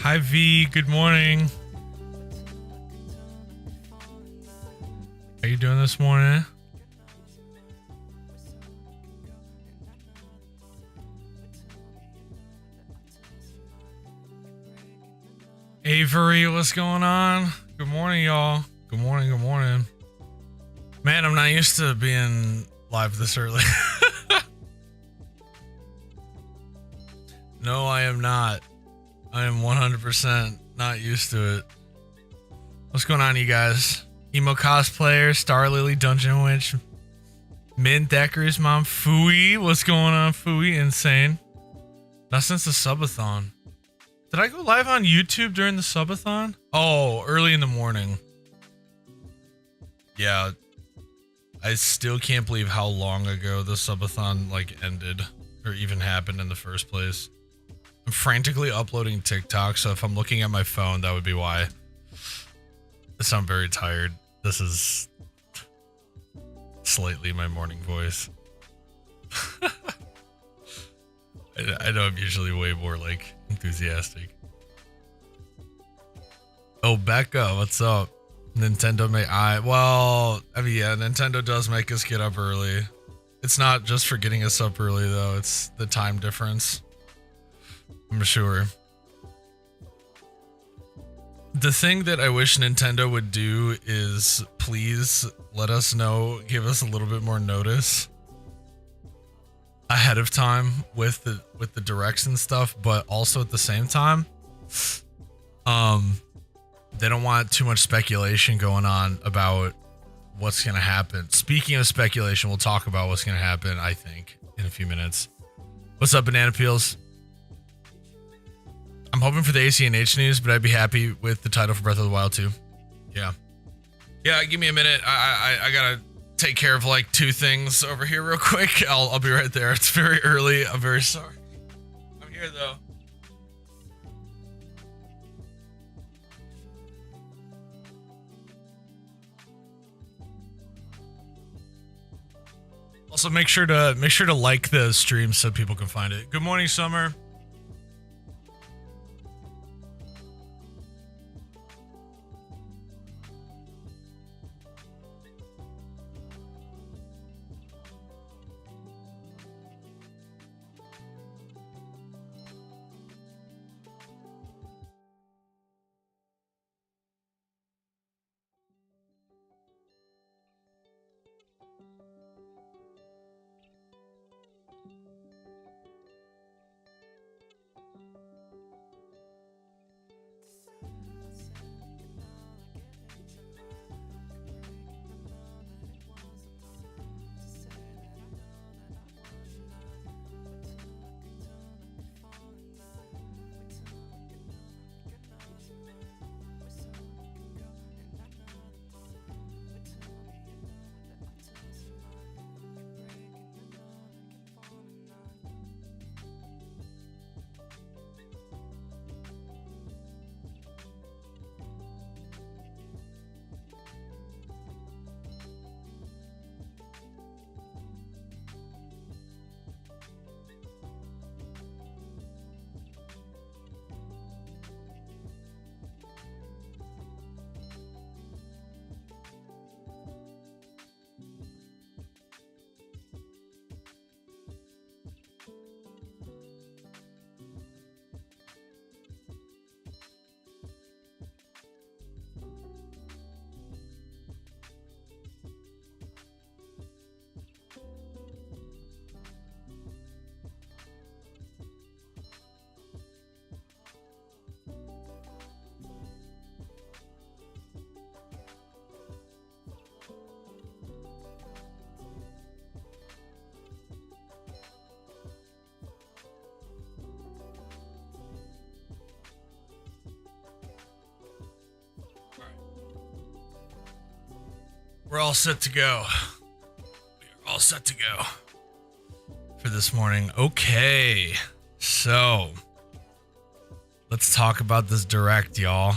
Hi V, good morning. How you doing this morning? Avery, what's going on? Good morning, y'all. Good morning, good morning. Man, I'm not used to being live this early. No, I am not. I am 100% not used to it. What's going on, you guys? Emo cosplayer, Star Lily, Dungeon Witch, Min Decker's mom, Fooey. What's going on, Fooey? Insane. Not since the subathon. Did I go live on YouTube during the subathon? Oh, early in the morning. Yeah. I still can't believe how long ago the subathon ended or even happened in the first place. I'm frantically uploading TikTok, so if I'm looking at my phone, that would be why. I'm very tired. This is slightly my morning voice. I know I'm usually way more enthusiastic. Oh, Becca, what's up? Nintendo Nintendo does make us get up early. It's not just for getting us up early though, it's the time difference. I'm sure. The thing that I wish Nintendo would do is please let us know, give us a little bit more notice ahead of time with the directs and stuff, but also at the same time, they don't want too much speculation going on about what's going to happen. Speaking of speculation, we'll talk about what's going to happen, I think, in a few minutes. What's up, Banana Peels? I'm hoping for the ACNH news, but I'd be happy with the title for Breath of the Wild too. Yeah. Yeah, give me a minute. I gotta take care of two things over here real quick. I'll be right there. It's very early. I'm very sorry. I'm here though. Also, make sure to like the stream so people can find it. Good morning, Summer. We're all set to go. We're all set to go for this morning. Okay, so let's talk about this direct, y'all.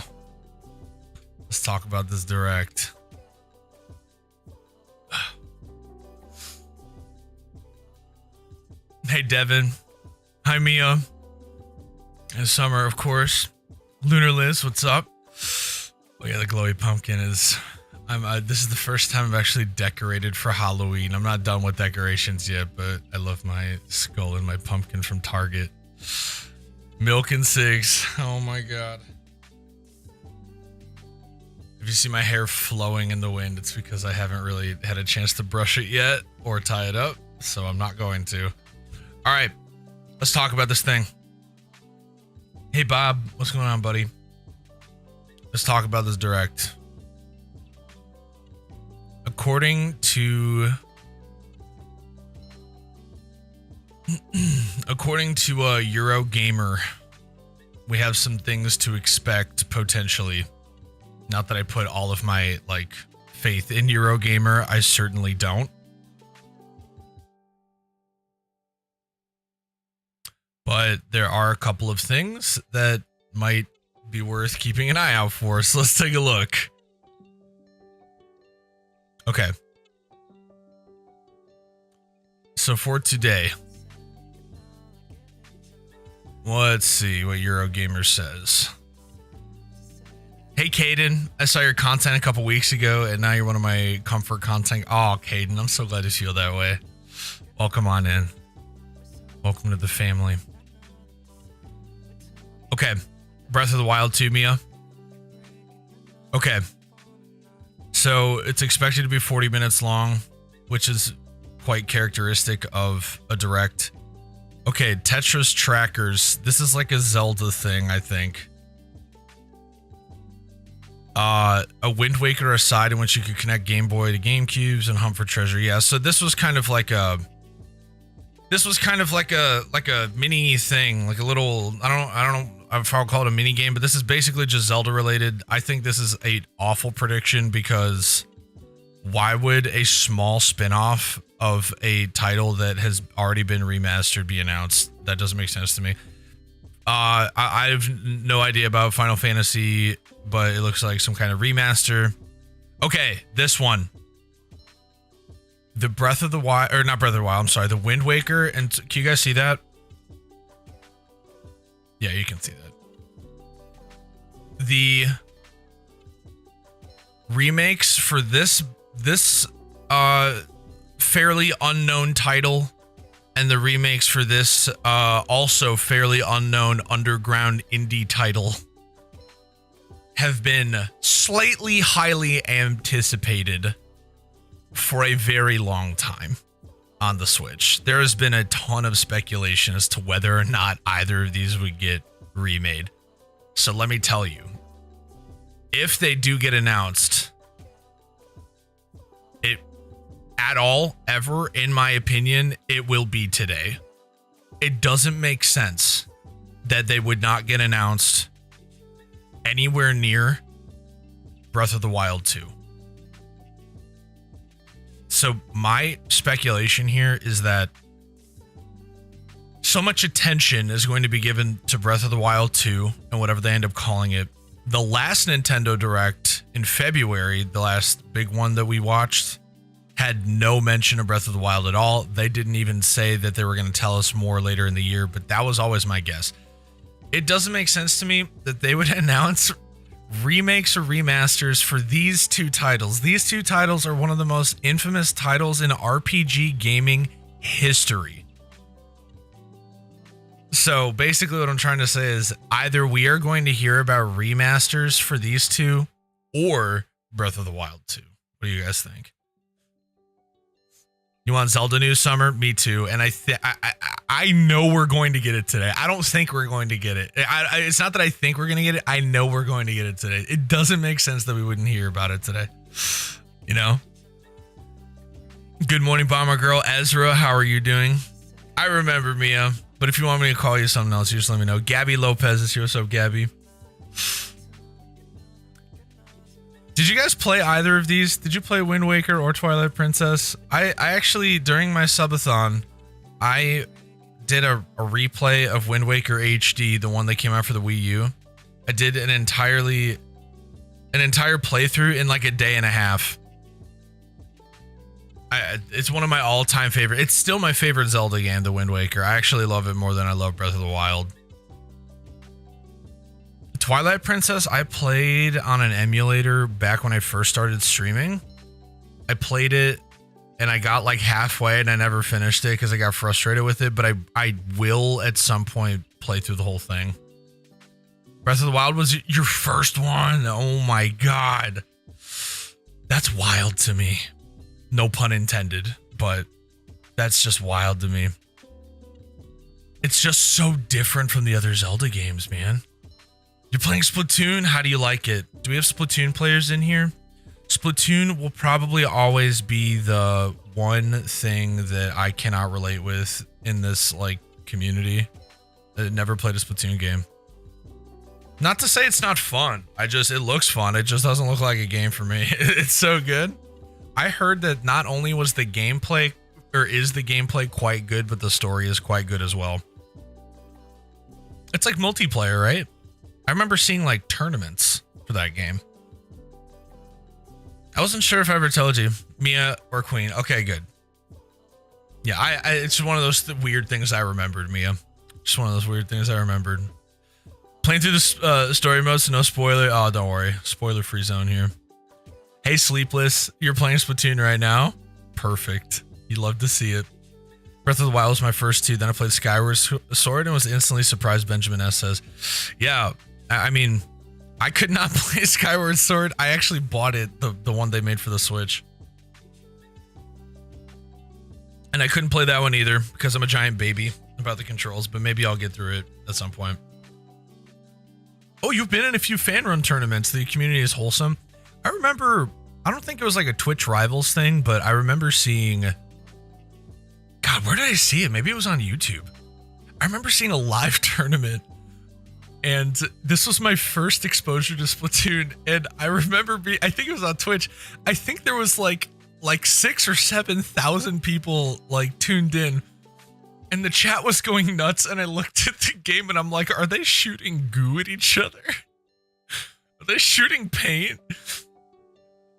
Let's talk about this direct. Hey, Devin. Hi, Mia. And Summer, of course. Lunar Liz, what's up? Oh yeah, the glowy pumpkin is... this is the first time I've actually decorated for Halloween. I'm not done with decorations yet, but I love my skull and my pumpkin from Target. Milk and Six. Oh my god. If you see my hair flowing in the wind, it's because I haven't really had a chance to brush it yet or tie it up, so I'm not going to. All right, let's talk about this thing. Hey Bob, what's going on, buddy? Let's talk about this direct. According to Eurogamer, we have some things to expect potentially. Not that I put all of my faith in Eurogamer, I certainly don't. But there are a couple of things that might be worth keeping an eye out for, so let's take a look. Okay. So for today, let's see what Eurogamer says. Hey, Caden, I saw your content a couple weeks ago, and now you're one of my comfort content. Oh, Caden, I'm so glad to feel that way. Welcome on in. Welcome to the family. Okay. Breath of the Wild 2, Mia. Okay. So it's expected to be 40 minutes long, which is quite characteristic of a direct. Okay, Tetris trackers. This is like a Zelda thing, I think. A Wind Waker aside in which you could connect Game Boy to GameCubes and hunt for treasure. Yeah, so this was kind of like a mini thing, like a little, I don't know if I'll call it a mini game, but this is basically just Zelda related. I think this is an awful prediction because why would a small spin-off of a title that has already been remastered be announced? That doesn't make sense to me. I have no idea about Final Fantasy, but it looks like some kind of remaster. Okay, this one. The Breath of the Wild, or not Breath of the Wild, I'm sorry, the Wind Waker, and can you guys see that? Yeah, you can see that. The remakes for this fairly unknown title and the remakes for this also fairly unknown underground indie title have been slightly highly anticipated for a very long time on the Switch. There has been a ton of speculation as to whether or not either of these would get remade. So let me tell you, if they do get announced, it at all, ever, in my opinion, it will be today. It doesn't make sense that they would not get announced anywhere near Breath of the Wild 2. So my speculation here is that so much attention is going to be given to Breath of the Wild 2 and whatever they end up calling it. The last Nintendo Direct in February, the last big one that we watched, had no mention of Breath of the Wild at all. They didn't even say that they were going to tell us more later in the year, but that was always my guess. It doesn't make sense to me that they would announce remakes or remasters for these two titles. These two titles are one of the most infamous titles in RPG gaming history. So basically what I'm trying to say is either we are going to hear about remasters for these two or Breath of the Wild 2. What do you guys think? You want Zelda news, Summer? Me too. And I know we're going to get it today. I don't think we're going to get it. It's not that I think we're going to get it. I know we're going to get it today. It doesn't make sense that we wouldn't hear about it today. You know? Good morning, Bomber Girl. Ezra, how are you doing? I remember, Mia. But if you want me to call you something else, you just let me know. Gabby Lopez is here. What's up, Gabby? Did you guys play either of these? Did you play Wind Waker or Twilight Princess? I actually, during my subathon, I did a replay of Wind Waker HD, the one that came out for the Wii U. I did an entire playthrough in like a day and a half. It's one of my all-time favorite. It's still my favorite Zelda game, the Wind Waker. I actually love it more than I love Breath of the Wild. Twilight Princess, I played on an emulator back when I first started streaming. I played it and I got like halfway and I never finished it because I got frustrated with it, but I will at some point play through the whole thing. Breath of the Wild was your first one? Oh my god. That's wild to me. No pun intended, but that's just wild to me. It's just so different from the other Zelda games, man. You're playing Splatoon? How do you like it? Do we have Splatoon players in here? Splatoon will probably always be the one thing that I cannot relate with in this like community. I never played a Splatoon game. Not to say it's not fun. It looks fun. It just doesn't look like a game for me. It's so good. I heard that not only was the gameplay or is the gameplay quite good, but the story is quite good as well. It's like multiplayer, right? I remember seeing like tournaments for that game. I wasn't sure if I ever told you, Mia or Queen. Okay, good. Yeah, it's one of those weird things I remembered, Mia. Just one of those weird things I remembered. Playing through the story mode, so no spoiler. Oh, don't worry. Spoiler-free zone here. Hey, Sleepless. You're playing Splatoon right now? Perfect. You'd love to see it. Breath of the Wild was my first two. Then I played Skyward Sword and was instantly surprised, Benjamin S. says. Yeah, I mean, I could not play Skyward Sword. I actually bought it, the one they made for the Switch. And I couldn't play that one either because I'm a giant baby about the controls, but maybe I'll get through it at some point. Oh, you've been in a few fan run tournaments. The community is wholesome. I remember, I don't think it was like a Twitch Rivals thing, but I remember seeing, God, where did I see it? Maybe it was on YouTube. I remember seeing a live tournament and this was my first exposure to Splatoon. And I remember I think it was on Twitch. I think there was like 6,000 or 7,000 people like tuned in. And the chat was going nuts, and I looked at the game, and I'm like, are they shooting goo at each other? Are they shooting paint?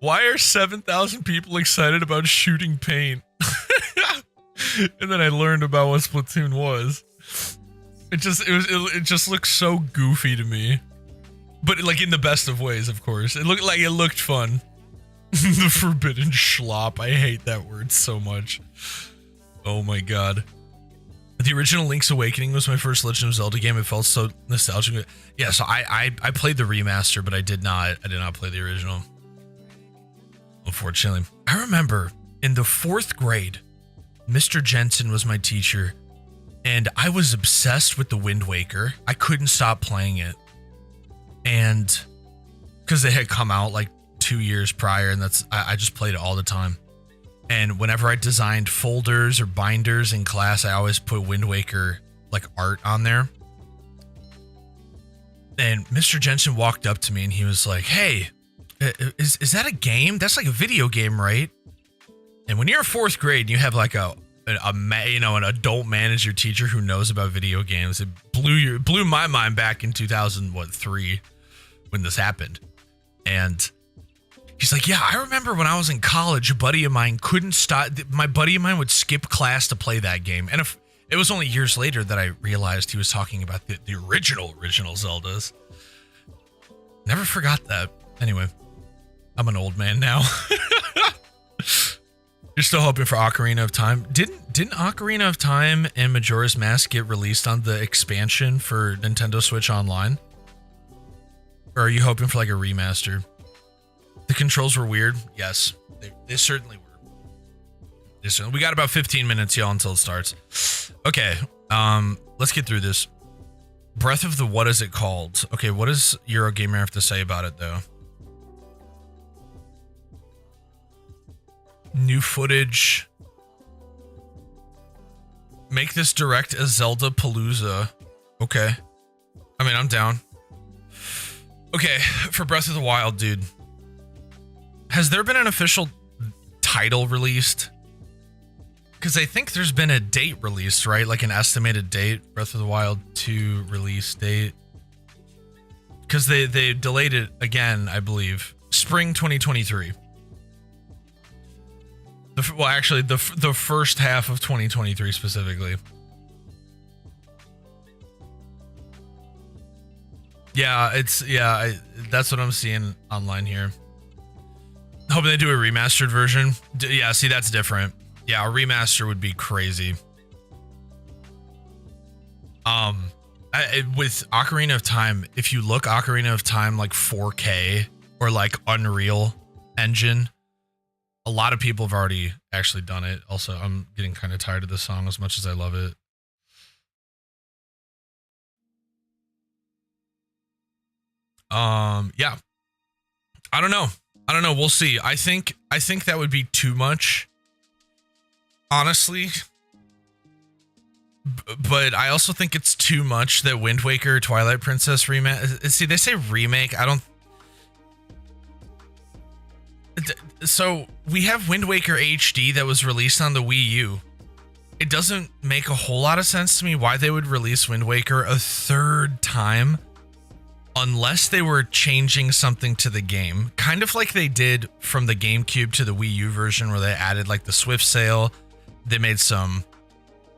Why are 7,000 people excited about shooting paint? And then I learned about what Splatoon was. It just looked so goofy to me. But like in the best of ways, of course. It looked fun. The forbidden schlop. I hate that word so much. Oh my god. The original Link's Awakening was my first Legend of Zelda game. It felt so nostalgic. Yeah, so I played the remaster, but I did not play the original. Unfortunately. I remember in the 4th grade, Mr. Jensen was my teacher, and I was obsessed with the Wind Waker. I couldn't stop playing it. And because they had come out like 2 years prior, and I just played it all the time. And whenever I designed folders or binders in class, I always put Wind Waker like art on there. And Mr. Jensen walked up to me and he was like, hey, is that a game? That's like a video game, right? And when you're in 4th grade and you have like an adult manager teacher who knows about video games, it blew my mind back in 2003 when this happened. And he's like, yeah, I remember when I was in college, a buddy of mine couldn't stop. My buddy of mine would skip class to play that game. And if it was only years later that I realized he was talking about the original Zeldas. Never forgot that. Anyway, I'm an old man now. You're still hoping for Ocarina of Time. Didn't Ocarina of Time and Majora's Mask get released on the expansion for Nintendo Switch Online? Or are you hoping for like a remaster? The controls were weird. Yes, they certainly were. We got about 15 minutes, y'all, until it starts. Okay, let's get through this. Breath of the, what is it called? Okay, what does Eurogamer have to say about it, though? New footage. Make this direct a Zelda Palooza. Okay. I mean, I'm down. Okay, for Breath of the Wild, dude. Has there been an official title released? Because I think there's been a date released, right? Like an estimated date. Breath of the Wild 2 release date. Because they delayed it again, I believe. Spring 2023. Well, actually, the first half of 2023 specifically. Yeah, that's what I'm seeing online here. Hoping they do a remastered version. Yeah, see, that's different. Yeah, a remaster would be crazy. With Ocarina of Time, if you look Ocarina of Time like 4K or like Unreal Engine, a lot of people have already actually done it. Also, I'm getting kind of tired of this song as much as I love it. Yeah. I don't know. We'll see. I think that would be too much, honestly. But I also think it's too much that Wind Waker Twilight Princess remake. See, they say remake. I don't. So we have Wind Waker HD that was released on the Wii U. It doesn't make a whole lot of sense to me why they would release Wind Waker a third time unless they were changing something to the game. Kind of like they did from the GameCube to the Wii U version where they added like the Swift Sail. They made some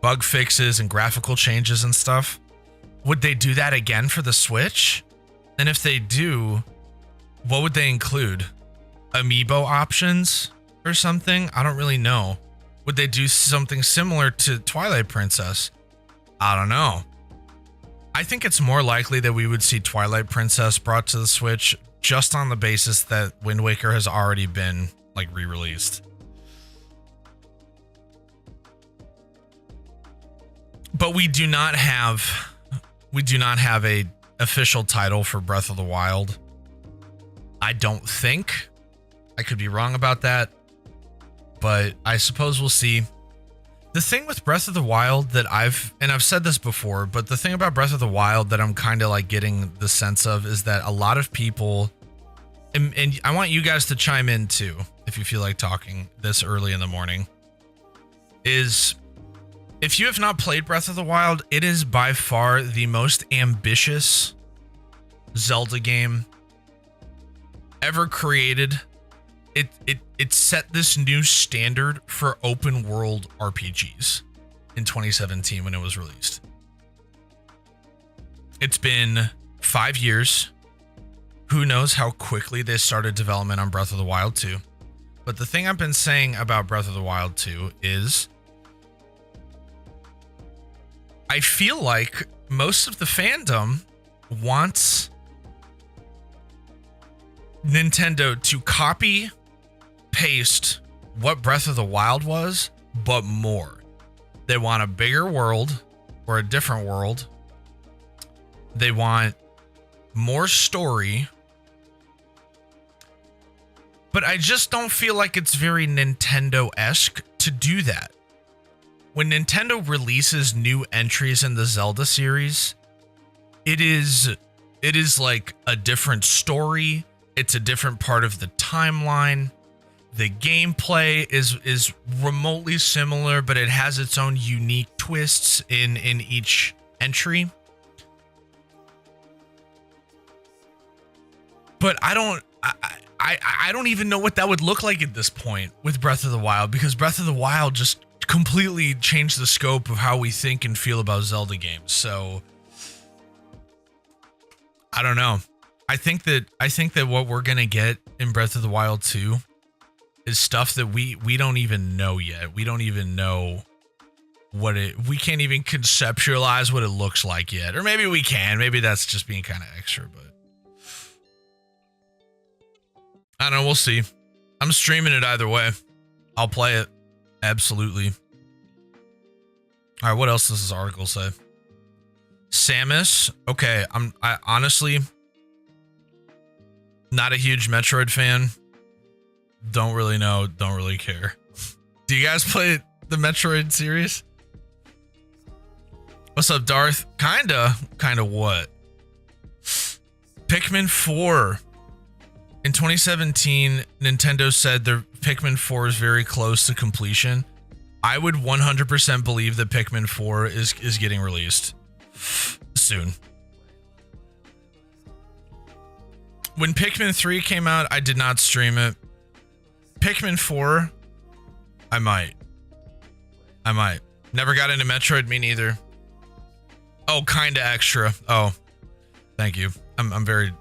bug fixes and graphical changes and stuff. Would they do that again for the Switch? And if they do, what would they include? Amiibo options or something? I don't really know. Would they do something similar to Twilight Princess? I don't know. I think it's more likely that we would see Twilight Princess brought to the Switch just on the basis that Wind Waker has already been like re-released. But we do not have a official title for Breath of the Wild. I don't think. I could be wrong about that, but I suppose we'll see. The thing with Breath of the Wild that I've said this before, but the thing about Breath of the Wild that I'm kind of like getting the sense of is that a lot of people, and I want you guys to chime in too, if you feel like talking this early in the morning, is if you have not played Breath of the Wild, it is by far the most ambitious Zelda game ever created. It set this new standard for open world RPGs in 2017 when it was released. It's been 5 years. Who knows how quickly they started development on Breath of the Wild 2. But the thing I've been saying about Breath of the Wild 2 is I feel like most of the fandom wants Nintendo to copy paste what Breath of the Wild was, but more. They want a bigger world or a different world. They want more story. But I just don't feel like it's very Nintendo-esque to do that. When Nintendo releases new entries in the Zelda series, it is like a different story. It's a different part of the timeline. The gameplay is remotely similar, but it has its own unique twists in each entry. But I don't even know what that would look like at this point with Breath of the Wild, because Breath of the Wild just completely changed the scope of how we think and feel about Zelda games. So I don't know. I think that what we're gonna get in Breath of the Wild 2 is stuff that we don't even know yet. We don't even know we can't even conceptualize what it looks like yet. Or maybe we can. Maybe that's just being kind of extra, but I don't know. We'll see. I'm streaming it either way. I'll play it. Absolutely. All right, what else does this article say? Samus. Okay, I honestly not a huge Metroid fan. Don't really know. Don't really care. Do you guys play the Metroid series? What's up, Darth? Kinda what? Pikmin 4. In 2017, Nintendo said their Pikmin 4 is very close to completion. I would 100% believe that Pikmin 4 is getting released soon. When Pikmin 3 came out, I did not stream it. Pikmin 4, I might. Never got into Metroid, me neither. Oh, kinda extra. Oh, thank you. I'm very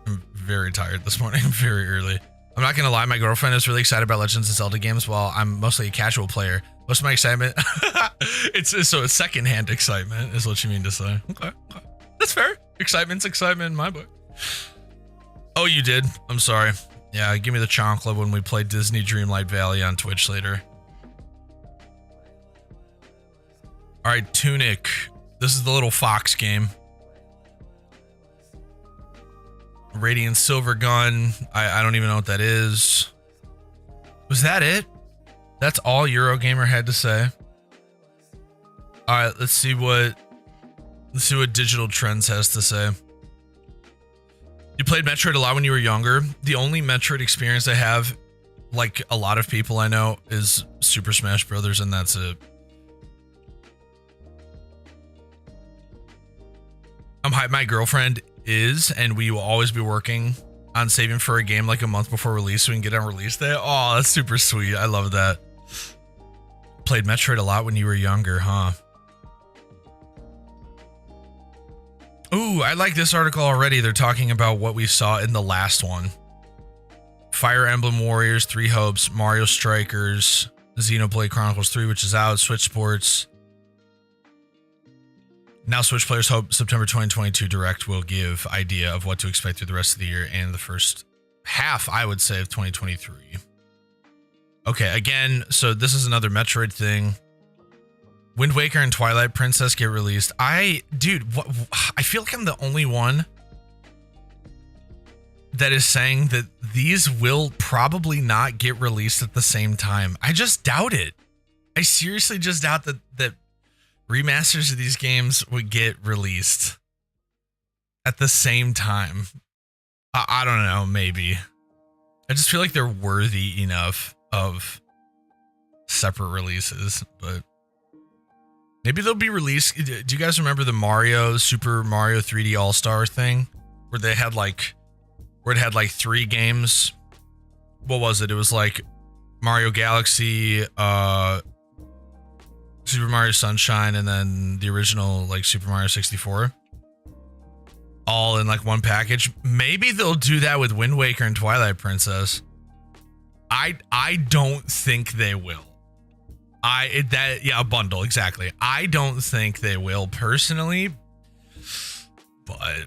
tired this morning. Very early. I'm not gonna lie, my girlfriend is really excited about Legends of Zelda games while I'm mostly a casual player. Most of my excitement, it's secondhand excitement is what you mean to say. Okay, that's fair. Excitement's excitement in my book. Oh, you did? I'm sorry. Yeah, give me the chocolate when we play Disney Dreamlight Valley on Twitch later. All right, Tunic. This is the little fox game. Radiant Silver Gun. I don't even know what that is. Was that it? That's all Eurogamer had to say. All right, let's see what Digital Trends has to say. You played Metroid a lot when you were younger. The only Metroid experience I have, like a lot of people I know, is Super Smash Brothers, and that's it. I'm hyped. My girlfriend is, and we will always be working on saving for a game like a month before release so we can get on release day. Oh, that's super sweet. I love that. Played Metroid a lot when you were younger, huh? Ooh, I like this article already. They're talking about what we saw in the last one. Fire Emblem Warriors, 3 Hopes, Mario Strikers, Xenoblade Chronicles 3, which is out, Switch Sports. Now Switch players hope September 2022 Direct will give idea of what to expect through the rest of the year and the first half, I would say, of 2023. Okay, again, so this is another Metroid thing. Wind Waker and Twilight Princess get released. Dude, I feel like I'm the only one that is saying that these will probably not get released at the same time. I just doubt it. I seriously just doubt that remasters of these games would get released at the same time. I don't know, maybe. I just feel like they're worthy enough of separate releases, but maybe they'll be released. Do you guys remember the Super Mario 3D All-Star thing where it had like 3 games? What was it? It was like Mario Galaxy, Super Mario Sunshine, and then the original like Super Mario 64, all in like one package. Maybe they'll do that with Wind Waker and Twilight Princess. I don't think they will. A bundle, exactly. I don't think they will personally, but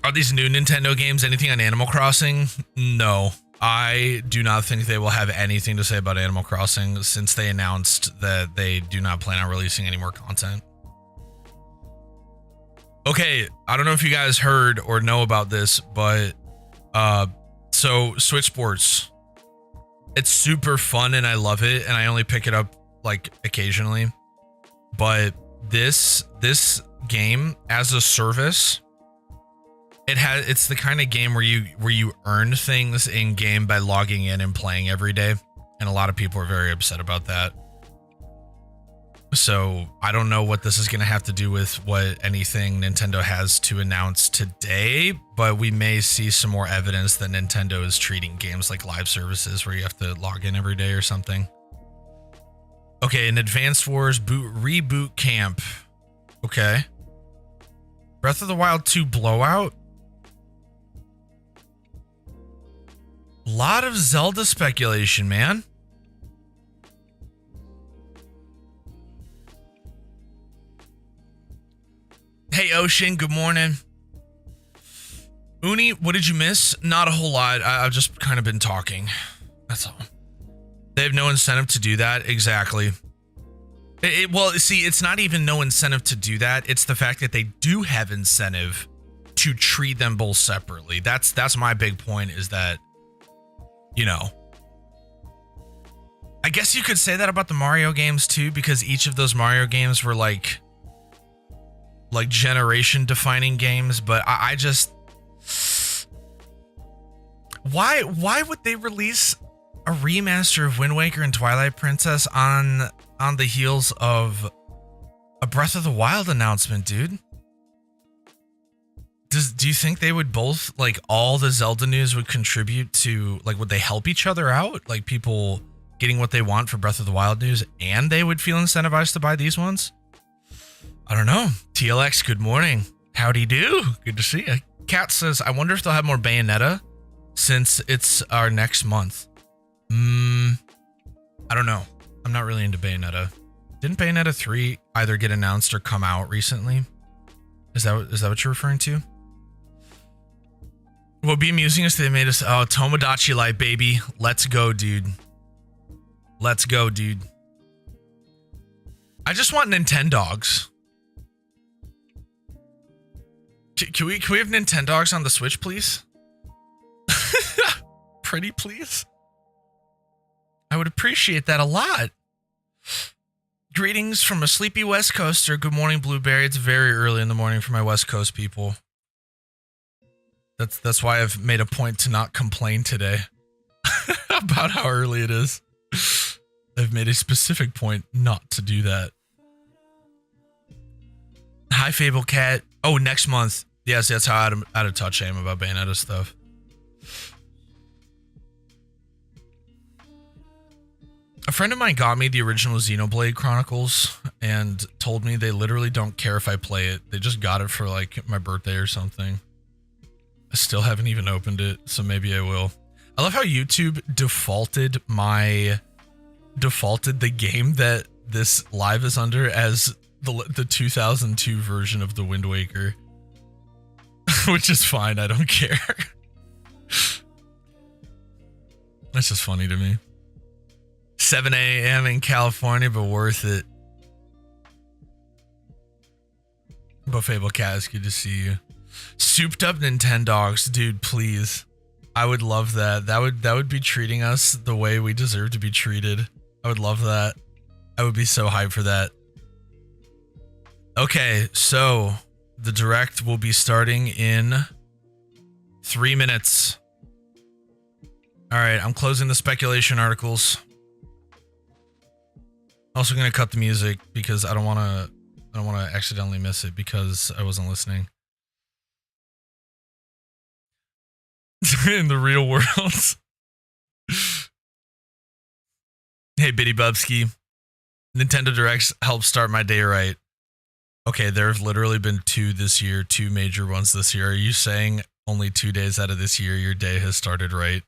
are these new Nintendo games anything on Animal Crossing? No. I do not think they will have anything to say about Animal Crossing since they announced that they do not plan on releasing any more content. Okay, I don't know if you guys heard or know about this, but so Switch Sports, it's super fun and I love it, and I only pick it up like occasionally. But this game as a service, it's the kind of game where you earn things in game by logging in and playing every day, and a lot of people are very upset about that. So I don't know what this is going to have to do with what anything Nintendo has to announce today, but we may see some more evidence that Nintendo is treating games like live services where you have to log in every day or something. Okay, an Advanced Wars reboot camp. Okay. Breath of the Wild 2 Blowout. Lot of Zelda speculation, man. Hey, Ocean, good morning. Uni, what did you miss? Not a whole lot. I've just kind of been talking. That's all. They have no incentive to do that. Exactly. Well, see, it's not even no incentive to do that. It's the fact that they do have incentive to treat them both separately. That's my big point, is that, you know, I guess you could say that about the Mario games too, because each of those Mario games were like generation defining games. But I just, why would they release a remaster of Wind Waker and Twilight Princess on the heels of a Breath of the Wild announcement, dude? Do you think they would both, like, all the Zelda news would contribute to, like, would they help each other out? Like, people getting what they want for Breath of the Wild news, and they would feel incentivized to buy these ones? I don't know. TLX, good morning. Howdy do. Good to see you. Kat says, I wonder if they'll have more Bayonetta since it's our next month. I don't know. I'm not really into Bayonetta. Didn't Bayonetta 3 either get announced or come out recently? Is that what you're referring to? What would be amusing is they made us, oh, Tomodachi Light, baby. Let's go, dude. Let's go, dude. I just want Nintendogs. Can we have Nintendogs on the Switch, please? Pretty please? I would appreciate that a lot. Greetings from a sleepy West Coaster. Good morning, Blueberry. It's very early in the morning for my West Coast people. That's why I've made a point to not complain today about how early it is. I've made a specific point not to do that. Hi, Fable Cat. Oh, next month. Yes, that's how out of touch I am about Bayonetta stuff. A friend of mine got me the original Xenoblade Chronicles and told me they literally don't care if I play it. They just got it for like my birthday or something. I still haven't even opened it, so maybe I will. I love how YouTube defaulted the game that this live is under as the 2002 version of the Wind Waker. Which is fine, I don't care. That's just funny to me. 7 a.m. in California, but worth it. But Fable Cat, it's good to see you. Souped up Nintendogs, dude, please. I would love that. That would be treating us the way we deserve to be treated. I would love that. I would be so hyped for that. Okay, so the direct will be starting in 3 minutes. All right, I'm closing the speculation articles. Also going to cut the music because I don't want to accidentally miss it because I wasn't listening. In the real world. Hey, Bitty Bubsky. Nintendo Directs helped start my day right. Okay, there have literally been 2 this year, 2 major ones this year. Are you saying only 2 days out of this year your day has started right?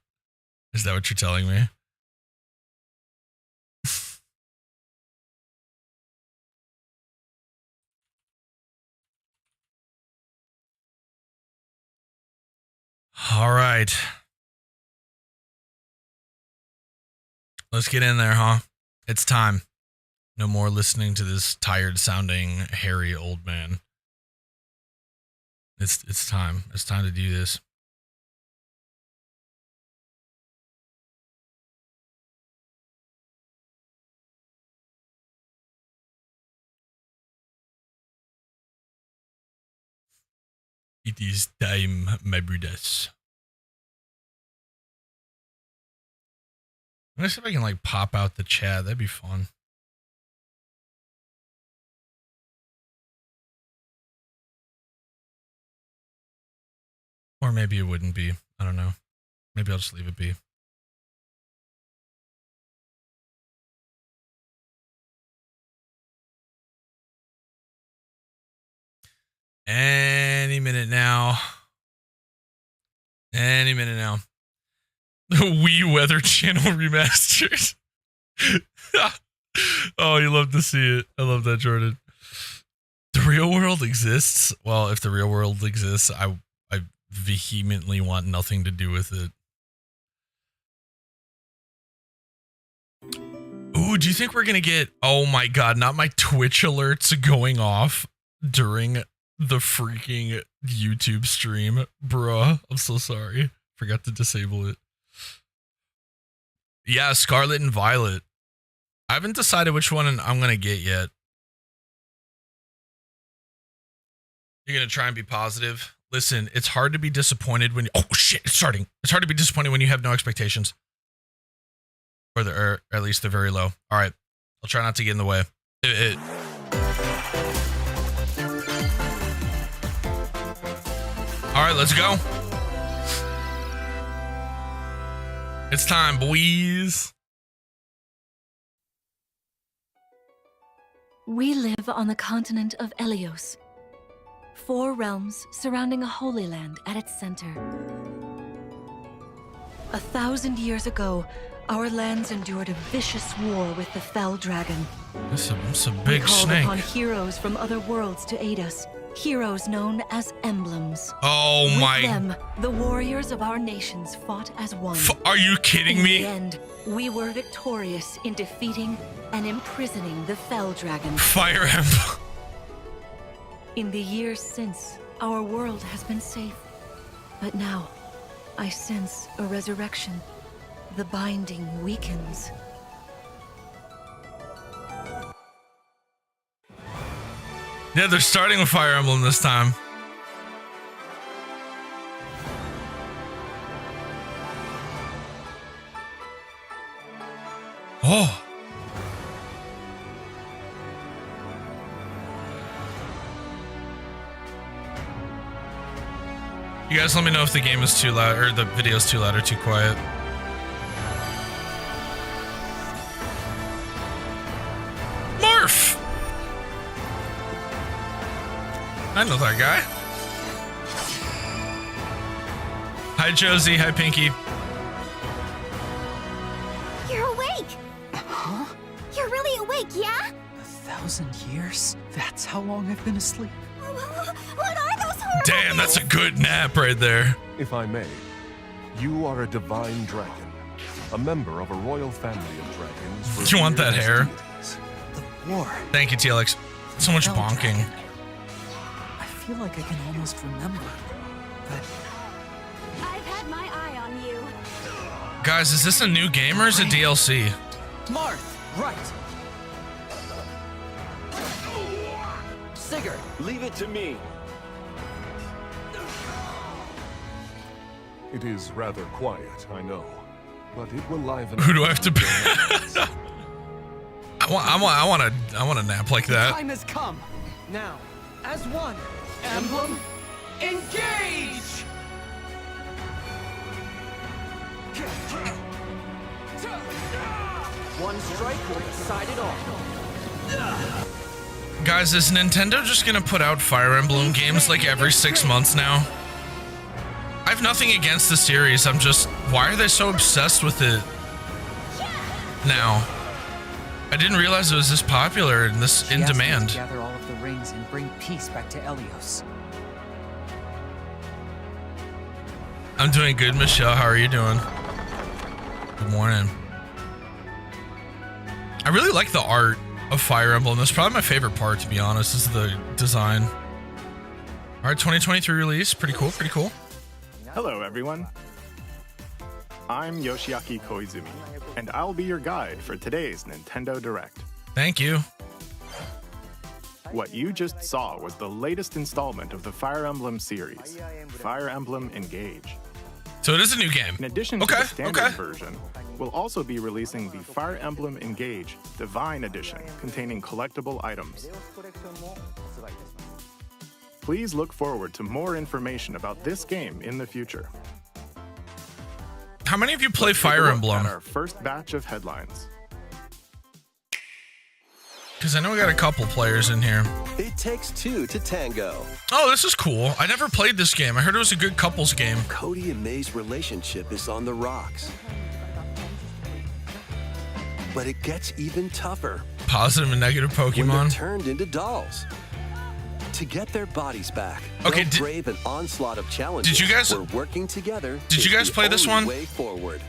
Is that what you're telling me? All right. Let's get in there, huh? It's time. No more listening to this tired sounding hairy old man. It's time. It's time to do this. It is time, my brothers. I'm gonna see if I can like pop out the chat. That'd be fun. Or maybe it wouldn't be. I don't know. Maybe I'll just leave it be. Any minute now. Any minute now. Wii Weather Channel remasters. Oh, you love to see it. I love that, Jordan. The real world exists. Well, if the real world exists, I vehemently want nothing to do with it. Ooh, do you think we're gonna get, oh my god, not my Twitch alerts going off during the freaking YouTube stream? Bruh, I'm so sorry. Forgot to disable it. Yeah, Scarlet and Violet. I haven't decided which one I'm gonna get yet. You're gonna try and be positive. Listen, it's hard to be disappointed when oh shit, it's starting. It's hard to be disappointed when you have no expectations. Or at least they're very low. All right. I'll try not to get in the way. All right, let's go. It's time, boys. We live on the continent of Elios. 4 realms surrounding a holy land at its center. 1,000 years ago, our lands endured a vicious war with the fell dragon. It's a big we called snake. upon heroes from other worlds to aid us. Heroes known as emblems. Oh my! With them, the warriors of our nations fought as one. Are you kidding me? In the end, we were victorious in defeating and imprisoning the fell dragon. Fire Emblem. In the years since, our world has been safe. But now, I sense a resurrection. The binding weakens. Yeah, they're starting with Fire Emblem this time. Oh. You guys let me know if the game is too loud or the video is too loud or too quiet. Morph! I know that guy. Hi Josie, hi Pinky. You're awake! Huh? You're really awake, yeah? 1,000 years? That's how long I've been asleep. What are those horrible Damn, that's a good nap right there. If I may, you are a divine dragon, a member of a royal family of dragons. Do you want that hair? Deities. The war. Thank you, TLX. So much Fell bonking. dragon. I feel like I can almost remember, but I've had my eye on you. Guys, is this a new game or is it DLC? Marth, right. Sigurd, Leave it to me. It is rather quiet, I know, but it will liven. Who do I have to? I want a nap like that. time has come. Now, as one, emblem, engage! One strike will decide it all. Guys, is Nintendo just gonna put out Fire Emblem games like every 6 months now? I have nothing against the series. I'm just, why are they so obsessed with it now? I didn't realize it was this popular and this in demand. Gather all of the rings and bring peace back to Elios. I'm doing good, Michelle. How are you doing? Good morning. I really like the art of Fire Emblem. That's probably my favorite part, to be honest, is the design. All right, 2023 release. Pretty cool, pretty cool. Hello, everyone. I'm Yoshiaki Koizumi, and I'll be your guide for today's Nintendo Direct. Thank you. What you just saw was the latest installment of the Fire Emblem series, Fire Emblem Engage. So it is a new game. In addition to the standard version, we'll also be releasing the Fire Emblem Engage Divine Edition, containing collectible items. Please look forward to more information about this game in the future. How many of you play Let's take a Fire look Emblem? at our first batch of headlines. Because I know we got a couple players in here. It takes two to tango. Oh, this is cool. I never played this game. I heard it was a good couples game. Cody and May's relationship is on the rocks. But it gets even tougher Positive and negative when they're Pokemon. turned into dolls. To get their bodies back, Okay, they'll brave an onslaught of challenges. did you guys- We're working together. Did you is guys the play this only one? Way forward.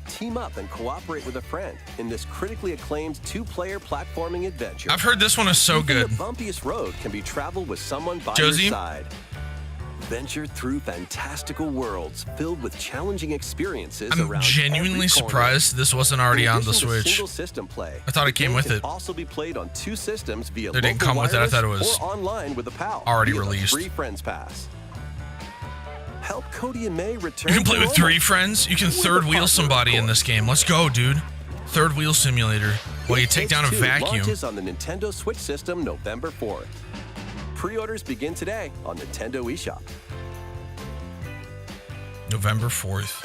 Team up and cooperate with a friend in this critically acclaimed two-player platforming adventure. I've heard this one is so Even good. the bumpiest road can be traveled with someone by Josie? your side. Venture through fantastical worlds filled with challenging experiences I'm around genuinely every corner. surprised this wasn't already In on the addition to Switch. single system play, I thought it the came game with can it. also be played on two systems via They didn't local come with it. I thought it wireless was or online with a pal already via the released. Free Friends Pass. Help Cody and May return. You can play to with normal. 3 friends. You can With a third wheel partner, somebody of in this course. game. Let's go, dude. Third wheel simulator. While you It take Takes down a Two vacuum. Launches on the Nintendo Switch system November 4th. Pre-orders begin today on Nintendo eShop. November 4th.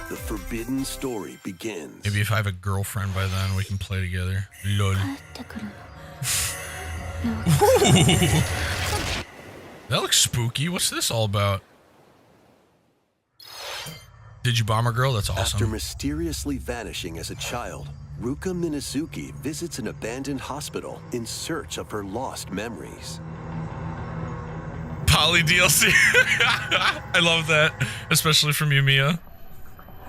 The forbidden story begins. Maybe if I have a girlfriend by then, we can play together. Lol. Ooh. That looks spooky. What's this all about? Did you bomber girl? That's awesome. After mysteriously vanishing as a child, Ruka Minazuki visits an abandoned hospital in search of her lost memories. Poly DLC. I love that, especially from Yumiya.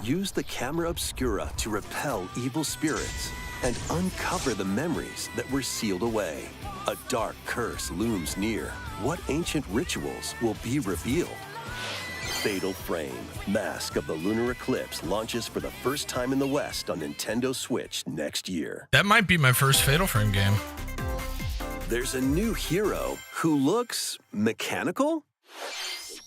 Use the camera obscura to repel evil spirits and uncover the memories that were sealed away. A dark curse looms near. What ancient rituals will be revealed? Fatal Frame, Mask of the Lunar Eclipse launches for the first time in the West on Nintendo Switch next year. That might be my first Fatal Frame game. There's a new hero who looks mechanical?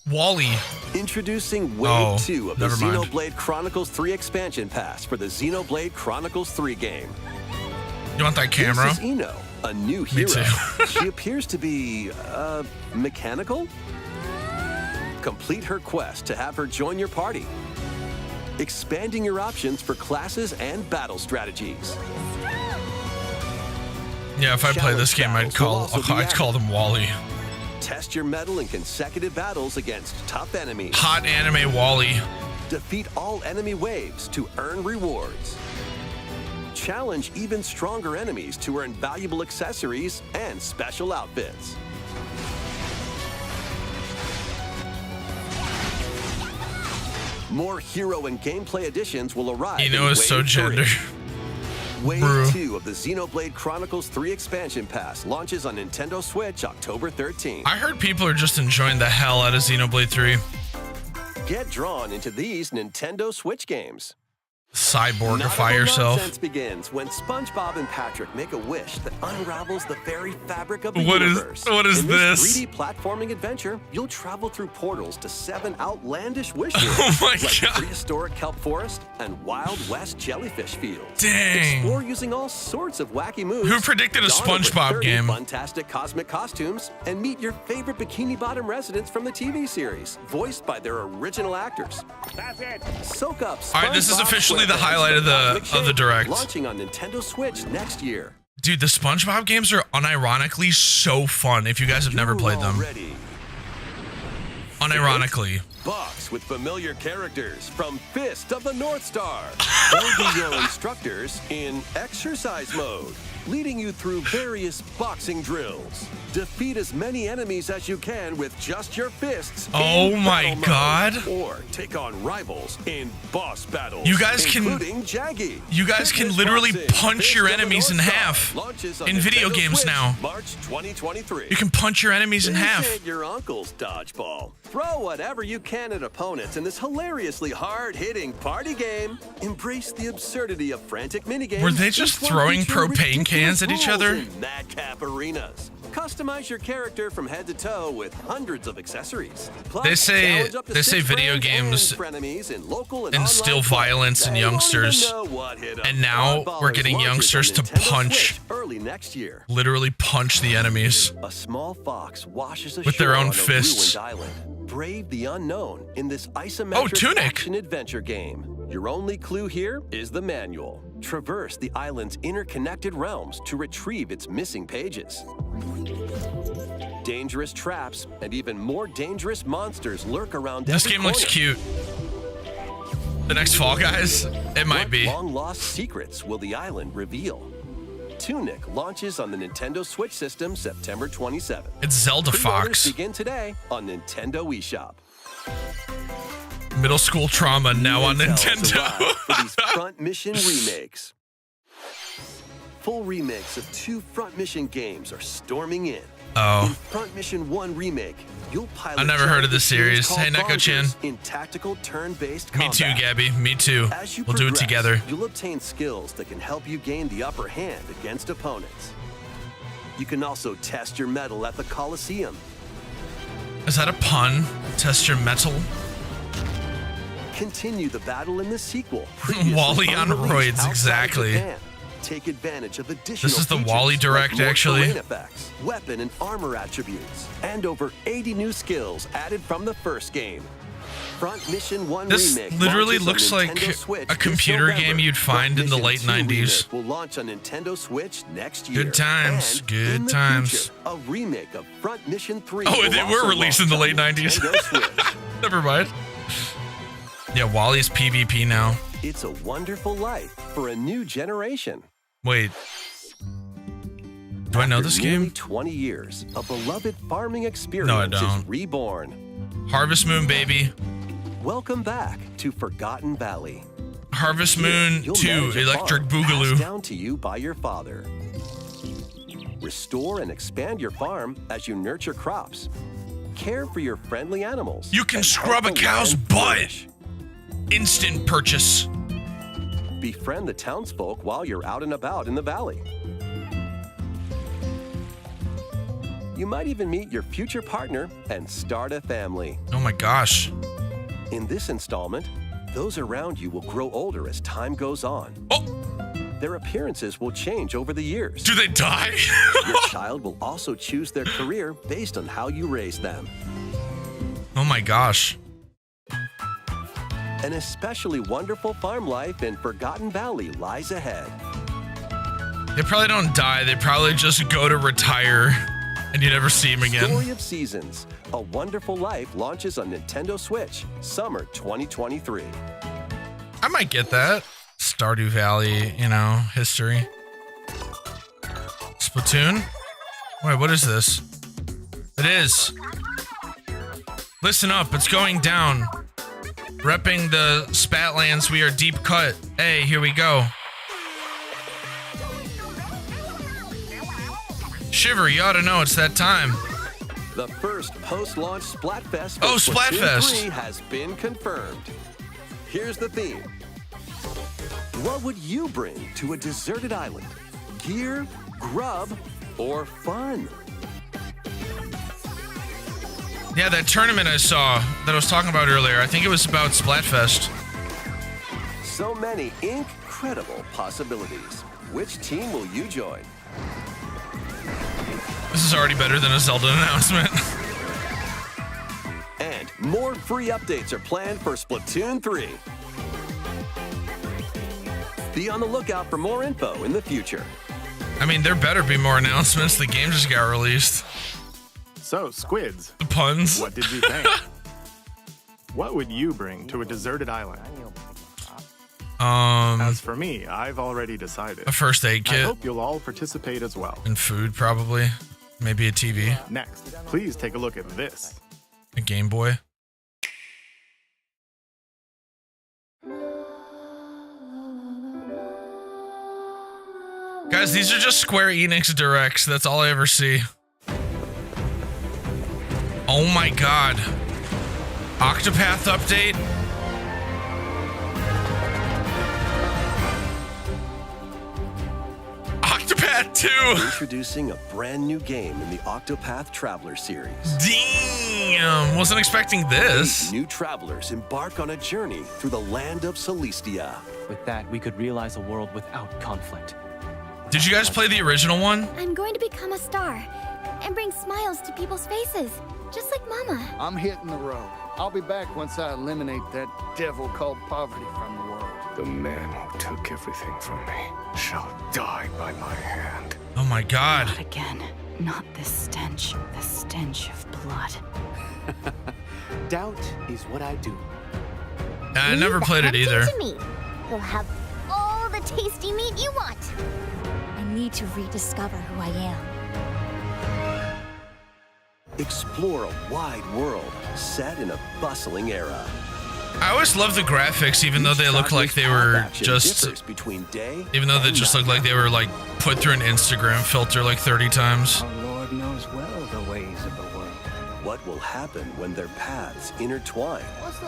Wally. Introducing Wave 2 of the never mind. Xenoblade Chronicles 3 expansion pass for the Xenoblade Chronicles 3 game. You want that camera? This is Ino, a new Me hero. too. She appears to be, mechanical? Complete her quest to have her join your party. Expanding your options for classes and battle strategies. Yeah, if I play this game, I'd Challenge battles will also be call them Wally. Test your mettle in consecutive battles against tough enemies. Hot anime Wally. Defeat all enemy waves to earn rewards. Challenge even stronger enemies to earn valuable accessories and special outfits. More hero and gameplay additions will arrive. Ino is so gender. Wave Bro. 2 of the Xenoblade Chronicles 3 expansion pass launches on Nintendo Switch October 13th. I heard people are just enjoying the hell out of Xenoblade 3. Get drawn into these Nintendo Switch games. Cyborgify Nautical yourself. nonsense begins when SpongeBob and Patrick make a wish that unravels the very fabric of the What is- universe. what is In this? 3D platforming adventure, you'll travel through portals to 7 outlandish wish Oh worlds, my like God. prehistoric kelp forest and Wild West jellyfish fields. Dang. Explore using all sorts of wacky moves. Who predicted a don over SpongeBob 30 game? Fantastic cosmic costumes and meet your favorite Bikini Bottom residents from the TV series, voiced by their original actors. That's it. Soak up. All right, this is SpongeBob officially the SquarePants highlight of the Cosmic Shake, direct. Launching on Nintendo Switch next year. Dude, the SpongeBob games are unironically so fun if you guys have never played them. Ready. Unironically. Box with familiar characters from Fist of the North Star. They'll be your instructors in exercise mode, leading you through various boxing drills. Defeat as many enemies as you can with just your fists. Oh in my battle mode. God. Or take on rivals in boss battles. You guys can- including Jaggy. you guys can Fitness literally Boxing, punch Fist your of the enemies in North Star half launches on in video Nintendo games Switch, now. March 2023. You can punch your enemies in This half. ain't your uncle's dodgeball. Throw whatever you can at opponents in this hilariously hard-hitting party game. Embrace the absurdity of frantic minigames. Were they just Each one throwing featuring propane cans at each ridiculous other? rules in madcap arenas. Customize your character from head to toe with hundreds of accessories. Plus, They say- challenge up to they say 6 video friends games and frenemies in local and instill online play. violence in They won't even youngsters. know what hit 'em. And now Oddballers we're getting launches on youngsters to Nintendo punch. Switch early next year. Literally punch the enemies. A small fox washes ashore With their own on fists. a ruined island. Brave the unknown in this isometric Tunic. action-adventure game. Your only clue here is the manual. Traverse the island's interconnected realms to retrieve its missing pages. Dangerous traps and even more dangerous monsters lurk around This every game looks corner. cute. The next Fall Guys? It might What be. long-lost secrets will the island reveal? Tunic launches on the Nintendo Switch system September 27th. It's Zelda Pre-orders Fox. begin today on Nintendo eShop. Middle school trauma now on Intel has Nintendo. arrived for these Front Mission remakes. Full remakes of 2 Front Mission games are storming in. In Oh, Front Mission 1 Remake, you'll pilot I never heard of giant this machines series. Hey, called Neko-chan. Bonkers in tactical turn-based me combat. too, Gabby. Me too. As you We'll do it progress, together. You'll obtain skills that can help you gain the upper hand against opponents. You can also test your mettle at the Coliseum. Is that a pun? Test your metal? Continue the battle in the sequel. Wally on unreleased roids, outside exactly. Japan. Take advantage of additional This is the features Wally Direct, like more actually. terrain effects, weapon and armor attributes, and over 80 new skills added from the first game. Front Mission 1 This Remake literally launches on looks like Nintendo Switch a this computer November. game you'd find Front in the Mission late 2 90s. Remake will launch on Nintendo Switch next year. Good times, And good in the times. future, a remake of Front Mission 3 Oh, will they also were released in the launch late on 90s. Nintendo Switch. Never mind. Yeah, Wally's PvP now. It's a wonderful life for a new generation. Wait. Do I know After this nearly game? 20 years, a beloved farming experience is don't. reborn. Harvest Moon, baby. Welcome back to Forgotten Valley. Harvest Moon You'll 2, manage a Electric farm passed Boogaloo. down to you by your father. Restore and expand your farm as you nurture crops. Care for your friendly animals. You can and scrub help a the cow's land butt. flourish. Instant purchase. Befriend the townsfolk while you're out and about in the valley. You might even meet your future partner and start a family. Oh my gosh. In this installment, those around you will grow older as time goes on. Oh, Their appearances will change over the years. do they die? Your child will also choose their career based on how you raise them. Oh my gosh. An especially wonderful farm life in Forgotten Valley lies ahead. They probably don't die. They probably just go to retire and you never see them again. Story of Seasons, A Wonderful Life launches on Nintendo Switch, summer 2023. I might get that. Stardew Valley, you know, history. Splatoon? Wait, what is this? It is. Listen up, it's going down. Repping the Spatlands, we are deep cut. Hey, here we go. Shiver, you ought to know it's that time. The first post-launch Splatfest for Oh, Splatoon Splatfest. 3 has been confirmed. Here's the theme. What would you bring to a deserted island? Gear, grub, or fun? Yeah, that tournament I saw that I was talking about earlier, I think it was about Splatfest. So many incredible possibilities. Which team will you join? This is already better than a Zelda announcement. And more free updates are planned for Splatoon 3. Be on the lookout for more info in the future. I mean, there better be more announcements. The game just got released. So, Squids, The puns. what did you think? What would you bring to a deserted island? As for me, I've already decided. A first aid I kit hope you'll all participate as well. and food, probably. Maybe a TV, Next, please take a look at this. a Game Boy. Guys, these are just Square Enix directs. That's all I ever see. Oh my god. Octopath update? Octopath 2! Introducing a brand new game in the Octopath Traveler series. Damn! Wasn't expecting this. New travelers embark on a journey through the land of Celestia. With that, we could realize a world without conflict. Did you guys play the original one? I'm going to become a star and bring smiles to people's faces, just like Mama. I'm hitting the road. I'll be back once I eliminate that devil called poverty from the world. The man who took everything from me shall die by my hand. Oh my god. Not again. Not this stench. The stench of blood. Doubt is what I do. I never played it either. To me. You'll have all the tasty meat you want. I need to rediscover who I am. Explore a wide world set in a bustling era. I always love the graphics, even though Each they look like traveler's they path were action just, differs between day even though they and just night. look like they were like put through an Instagram filter like 30 times. Our Lord knows well the ways of the world. What will happen when their paths intertwine?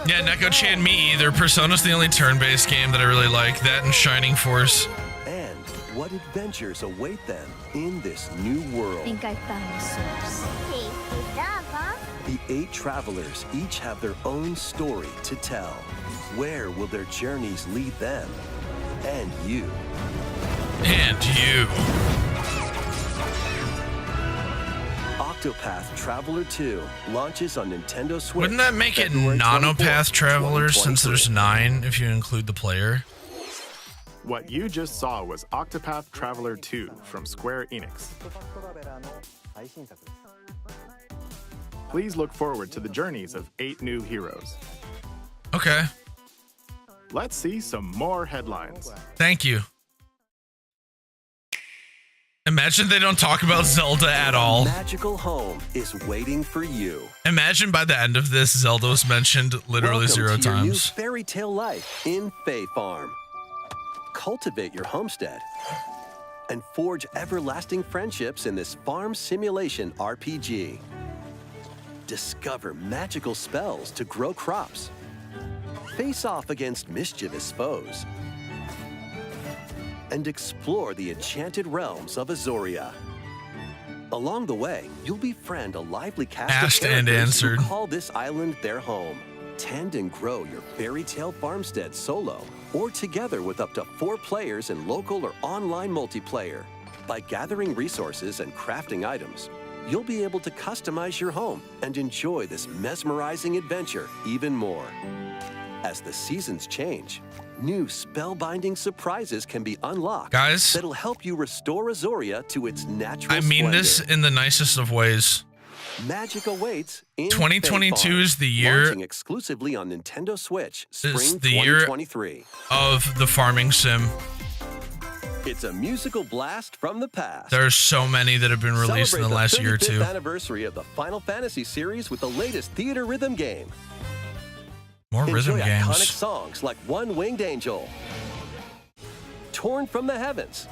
Yeah, Neko-chan, me either. Persona's the only turn-based game that I really like. That and Shining Force. And what adventures await them in this new world? Think I found the source. Tasty stuff, huh? The 8 travelers each have their own story to tell. Where will their journeys lead them? And you. And you. Octopath Traveler 2 launches on Nintendo Switch. Wouldn't that make it February Nonopath 24th, Traveler since 2023. there's 9 if you include the player? What you just saw was Octopath Traveler 2 from Square Enix. Please look forward to the journeys of 8 new heroes. Okay. Let's see some more headlines. Thank you. Imagine they don't talk about Zelda at all. Magical home is waiting for you. Imagine by the end of this, Zelda was mentioned literally Welcome 0 to your new times. fairy tale life in Fae Farm. Cultivate your homestead and forge everlasting friendships in this farm simulation RPG. Discover magical spells to grow crops. Face off against mischievous foes. And explore the enchanted realms of Azoria. Along the way, you'll befriend a lively cast Asked of and characters who answered. call this island their home. Tend and grow your fairy tale farmstead solo or together with up to 4 players in local or online multiplayer. By gathering resources and crafting items, you'll be able to customize your home and enjoy this mesmerizing adventure even more. As the seasons change, new spellbinding surprises can be unlocked. Guys, that'll help you restore Azoria to its natural I mean this splendor. in the nicest of ways. Magic awaits in 2022 Fae Farm, is the year- launching exclusively on Nintendo Switch, spring the year 2023. Of the farming sim. It's a musical blast from the past. There's so many that have been released in the last year or Celebrate the 35th two. anniversary of the Final Fantasy series with the latest theater rhythm game. More rhythm Enjoy games. iconic songs like One Winged Angel, Torn from the Heavens,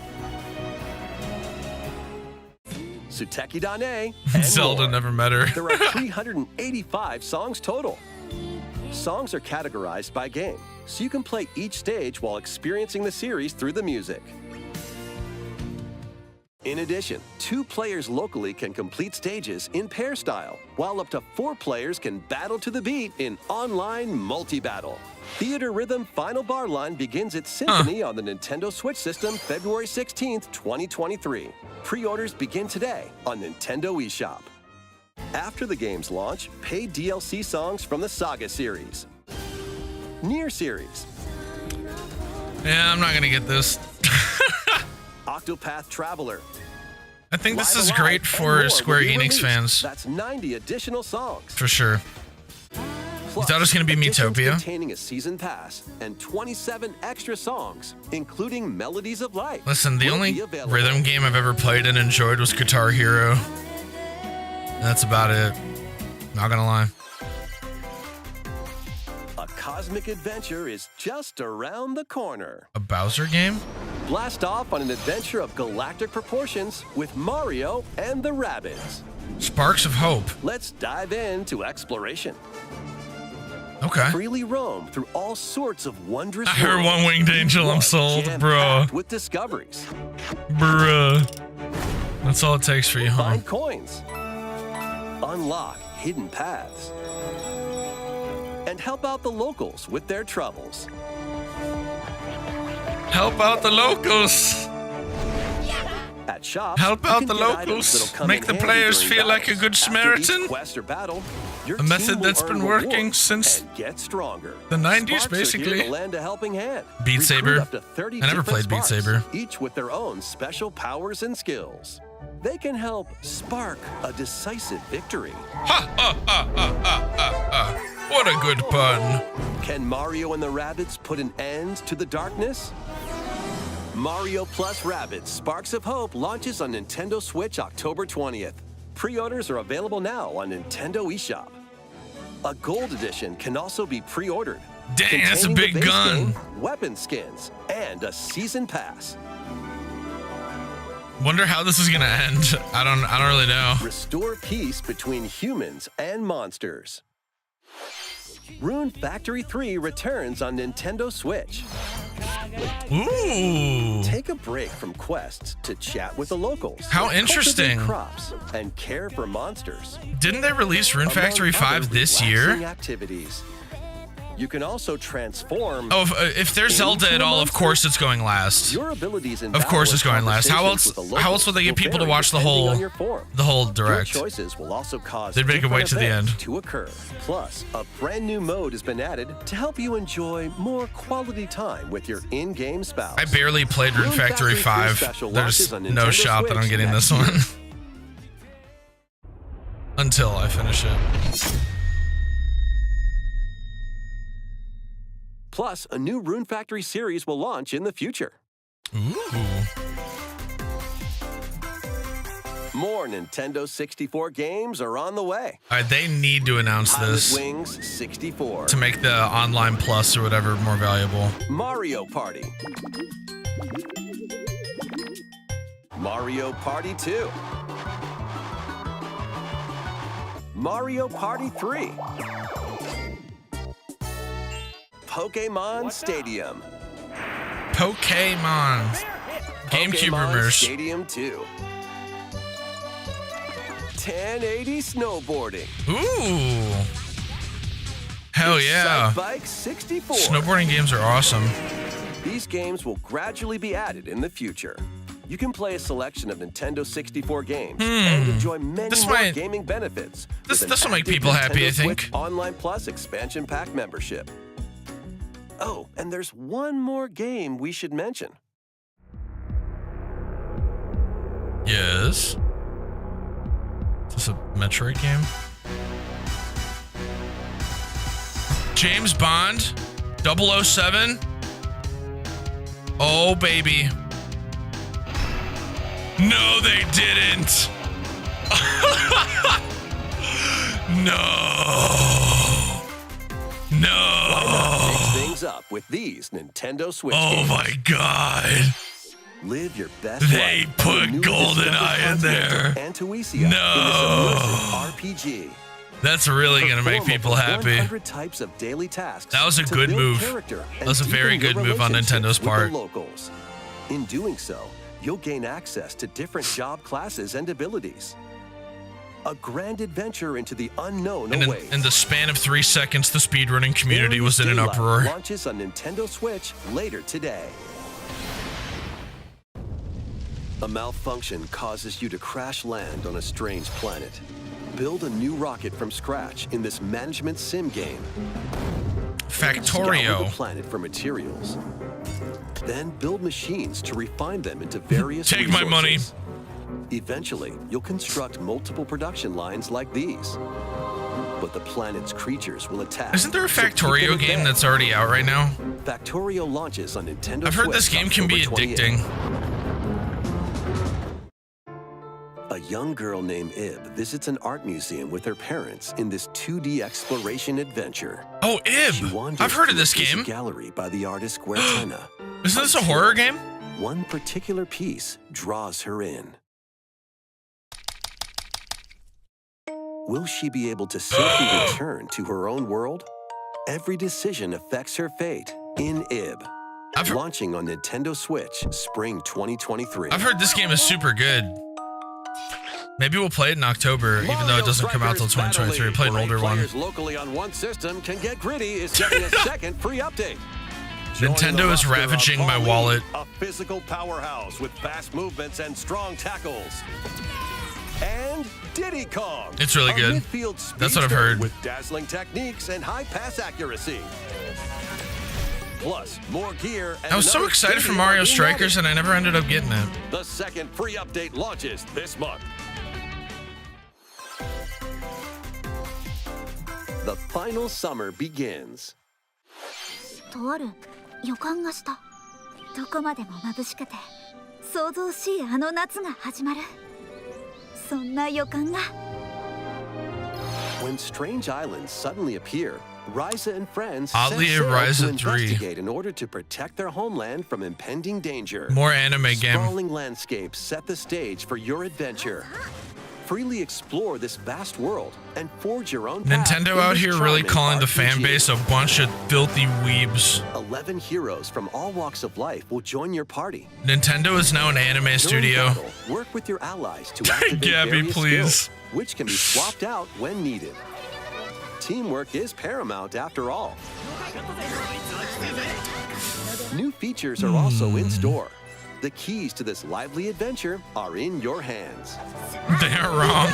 Suteki Dane, and Zelda more. never met her. There are 385 songs total. Songs are categorized by game, so you can play each stage while experiencing the series through the music. In addition, 2 players locally can complete stages in pair style, while up to 4 players can battle to the beat in online multi-battle. Theater Rhythm Final Bar Line begins its symphony on the Nintendo Switch system February 16th, 2023. Pre-orders begin today on Nintendo eShop. After the game's launch, paid DLC songs from the Saga series, Nier series, Yeah, I'm not gonna get this. Octopath Traveler. I think this Live is Alive, great and for more Square will be Enix released. fans. That's 90 additional songs. For sure. Plus, thought it was gonna be additions Miitopia? containing a season pass and 27 extra songs, including Melodies of Light. Listen, the will only be available. rhythm game I've ever played and enjoyed was Guitar Hero. That's about it. Not gonna lie. A cosmic adventure is just around the corner. A Bowser game? Blast off on an adventure of galactic proportions with Mario and the Rabbids. Sparks of Hope. Let's dive into exploration. Okay. Freely roam through all sorts of wondrous I heard worlds. One Winged Angel, I'm sold, Jam-packed bruh. with discoveries. Bruh. That's all it takes for you, huh? Find coins. Unlock hidden paths. And help out the locals with their troubles. Help out the locals. At shops, Help you out can the get locals. items that'll come Make in the handy players during feel like a battles. good After each Samaritan. quest or battle, your A method team will that's earn been working rewards since and get stronger. the 90s, Sparks are basically. here to lend a helping hand. Beat Recruit Saber. up to 30 I never different played Beat Sparks, Saber. each with their own special powers and skills. They can help spark a decisive victory. What a good pun. Can Mario and the Rabbids put an end to the darkness? Mario plus Rabbids Sparks of Hope launches on Nintendo Switch October 20th. Pre-orders are available now on Nintendo eShop. A gold edition can also be pre-ordered. Dang, that's a containing the big base gun. game, weapon skins, and a season pass. Wonder how this is gonna end. I don't really know. Restore peace between humans and monsters. Rune Factory 3 returns on Nintendo Switch. Ooh. Take a break from quests to chat with the locals. How interesting. Cultivate crops and care for monsters. Didn't they release Rune Among Factory 5 other this relaxing year? Activities. You can also transform. Oh, if there's Zelda at all, of course it's going last. Your abilities in Of course it's going last. How else? conversations with the How else will they get locals people to will watch the vary whole depending on your form. direct? Your choices will also cause They'd make it wait different to the events end. to occur. Plus, a brand new mode has been added to help you enjoy more quality time with your in-game spouse. I barely played Rune Factory 5. Special There's launches on no Nintendo shot that I'm Switch getting next this one. year. Until I finish it. Plus, a new Rune Factory series will launch in the future. Ooh. More Nintendo 64 games are on the way. All right, they need to announce Pilot this Wings 64. to make the online plus or whatever more valuable. Mario Party. Mario Party 2. Mario Party 3. Pokemon Stadium. Pokemon. GameCube Pokemon rumors. Stadium 2. 1080 snowboarding. Ooh. Hell yeah. Bike 64. Snowboarding games are awesome. These games will gradually be added in the future. You can play a selection of Nintendo 64 games and enjoy many This more might- gaming benefits. This with an will make active people happy, Nintendo I think. Switch Online Plus expansion pack membership. Oh, and there's one more game we should mention. Yes. Is this a Metroid game? James Bond 007. Oh, baby. No, they didn't. No. No. Mix things up with these Nintendo Switch Oh games. my God. Live your best They life put on the newly GoldenEye discovered in continent there. of Antuisia No. in this immersive RPG. That's really going to make Perform people over happy. 100 types of daily tasks That was a to good build move. character and That was a very deepen good your move on relationships Nintendo's with the part. locals. In doing so, you'll gain access to different job classes and abilities. A grand adventure into the unknown And awaits. in the span of 3 seconds, the speedrunning community Various was in an Daylight uproar. Launches on Nintendo Switch later today. A malfunction causes you to crash land on a strange planet. Build a new rocket from scratch in this management sim game. Scour the Factorio. planet for materials. Then build machines to refine them into various Take my money. resources. Eventually, you'll construct multiple production lines like these. But the planet's creatures will attack. Isn't there a so keep Factorio in game bed. that's already out right now? Factorio launches on Nintendo I've heard this Switch game can be October 28th. addicting. A young girl named Ib visits an art museum with her parents in this 2D exploration adventure. Oh, She Ib. wanders I've heard of through a this busy game. gallery by the artist Guertena. Isn't this a horror game? One particular piece draws her in. Will she be able to safely return to her own world? Every decision affects her fate in Ib. I've heard- Launching on Nintendo Switch spring 2023. I've heard this game is super good. Maybe we'll play it in October, even though it doesn't come out till 2023. Play an older one. Players locally on one system can get gritty is getting a second free update. Nintendo is ravaging my wallet. A physical powerhouse with fast movements and strong tackles. And Diddy Kong. It's really a good. midfield That's what I've speedster heard. With dazzling techniques and high pass accuracy. Plus, more gear. And I was so another excited for stadium Mario are being Strikers added. and I never ended up getting it. The second free update launches this month. The final summer begins. とある予感がした。どこまでも眩しくて想像しいあの夏が始まる。そんな予感が。 When strange islands suddenly appear, Ryza and friends Oddly, set sail Ryza to 3. investigate in order to protect their homeland from impending danger. More anime game. Sprawling landscapes set the stage for your adventure. Freely explore this vast world and forge your own path Nintendo in out this here really charming calling the RPG. fan base a bunch of filthy weebs. 11 heroes from all walks of life will join your party. Nintendo is now an anime During studio. battle, work with your allies to activate Gabby, various please. skills, which can be swapped out when needed. Teamwork is paramount after all. New features are also in store. The keys to this lively adventure are in your hands. They are wrong.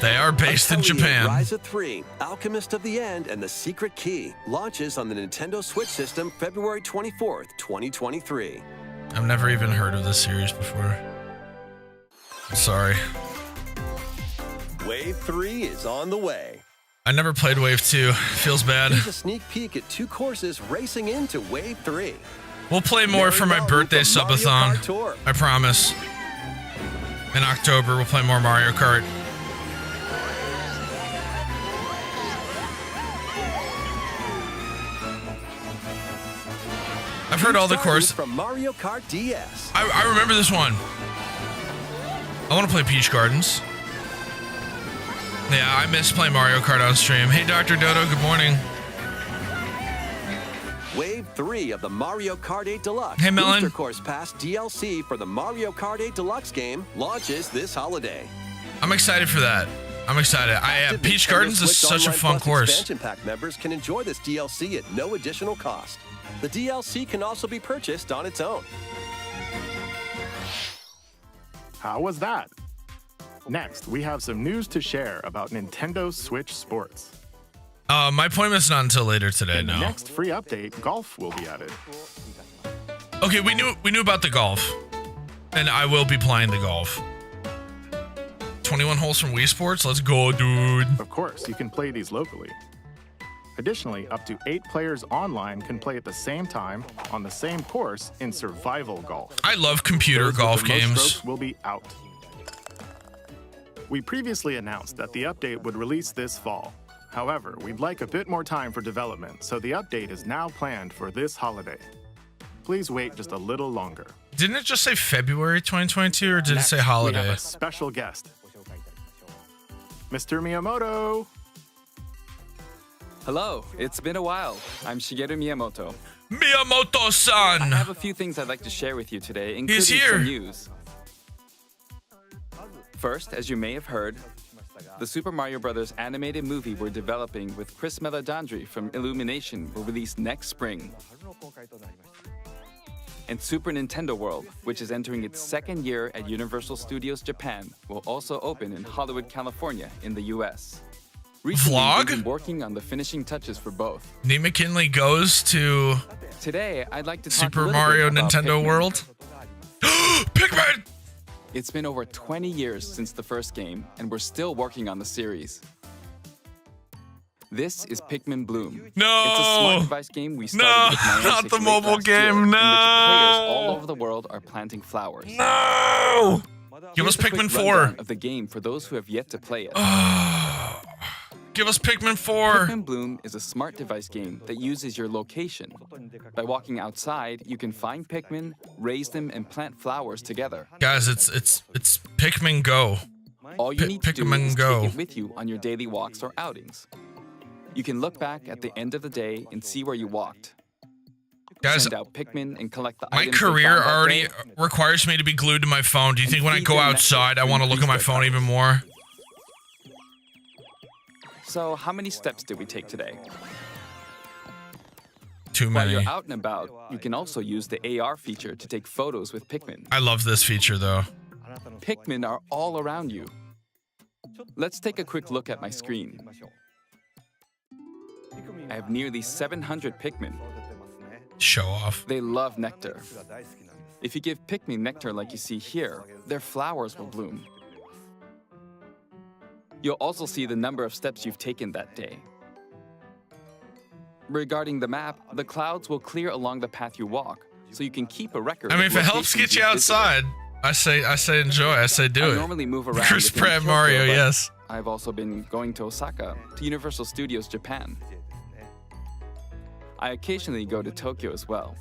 They are based in Atelier Japan. Ryza 3, Alchemist of the End, and the Secret Key launches on the Nintendo Switch system February 24th, 2023. I've never even heard of this series before. Sorry. Wave 3 is on the way. I never played Wave 2. Feels bad. Here's a sneak peek at 2 courses racing into Wave 3. We'll play more for my birthday subathon. I promise. In October, we'll play more Mario Kart. I've heard all the courses. From Mario Kart DS. I remember this one. I want to play Peach Gardens. Yeah, I miss playing Mario Kart on stream. Hey, Dr. Dodo, good morning. Wave 3 of the Mario Kart 8 Deluxe Hey, Melon. Booster Course Pass DLC for the Mario Kart 8 Deluxe game launches this holiday. I'm excited for that. I'm excited. Peach Gardens is such a fun course. Expansion Pack members can enjoy this DLC at no additional cost. The DLC can also be purchased on its own. How was that? Next, we have some news to share about Nintendo Switch Sports. My appointment's not until later today. In the No. next free update, golf will be added. Okay, we knew about the golf, and I will be playing the golf. 21 holes from Wii Sports. Let's go, dude. Of course, you can play these locally. Additionally, up to 8 players online can play at the same time on the same course in survival golf. I love computer Those with golf the most games. strokes will be out. We previously announced that the update would release this fall. However, we'd like a bit more time for development, so the update is now planned for this holiday. Please wait just a little longer. Didn't it just say February 2022, or did Next, it say holiday? We have a special guest. Mr. Miyamoto! Hello, it's been a while. I'm Shigeru Miyamoto. I Miyamoto-san! have a few things I'd like to share with you today, including here. some news. First, as you may have heard, the Super Mario Bros. Animated movie we're developing with Chris Meledandri from Illumination will release next spring. And Super Nintendo World, which is entering its second year at Universal Studios Japan, will also open in Hollywood, California in the US. Recently, Vlog? we've been working on the finishing touches for both. NeatMcKinley goes to Today, I'd like to talk a Super little Mario bit about Nintendo Pikmin. World. Pikmin! It's been over 20 years since the first game, and we're still working on the series. This is Pikmin Bloom. No! It's a smart device game we started No, with Niantic not the late mobile last year, game, in which no! players all over the world are planting flowers. No! Give us Here's a quick Pikmin 4. rundown of the game for those who have yet to play it. Give us Pikmin 4. Pikmin Bloom is a smart device game that uses your location. By walking outside, you can find Pikmin, raise them, and plant flowers together. Guys, it's Pikmin Go. All you need to do Pikmin is Go. take it with you on your daily walks or outings. You can look back at the end of the day and see where you walked. Guys, Send out Pikmin and collect the my items you career found that already day. requires me to be glued to my phone. Do you think when I feed go them nectar outside, I to want to look at my increase their phone even powers. more? So, how many steps did we take today? Too While many. you're out and about, you can also use the AR feature to take photos with Pikmin. I love this feature, though. Pikmin are all around you. Let's take a quick look at my screen. I have nearly 700 Pikmin. Show off. They love nectar. If you give Pikmin nectar like you see here, their flowers will bloom. You'll also see the number of steps you've taken that day. Regarding the map, the clouds will clear along the path you walk, so you can keep a record. I mean, of if it helps locations get you you've visited. outside, I say enjoy. I say do I it. normally move around. Chris within Pratt Kyoto, Mario, but yes. I've also been going to Osaka, to Universal Studios Japan. I occasionally go to Tokyo as well.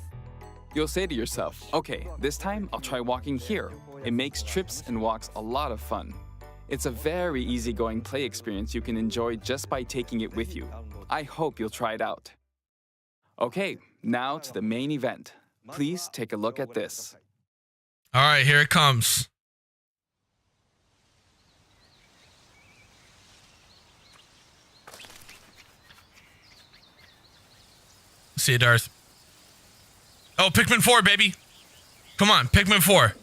You'll say to yourself, okay, this time I'll try walking here. It makes trips and walks a lot of fun. It's a very easygoing play experience you can enjoy just by taking it with you. I hope you'll try it out. Okay, now to the main event. Please take a look at this. All right, here it comes. See you, Darth. Oh, Pikmin 4, baby. Come on, Pikmin 4.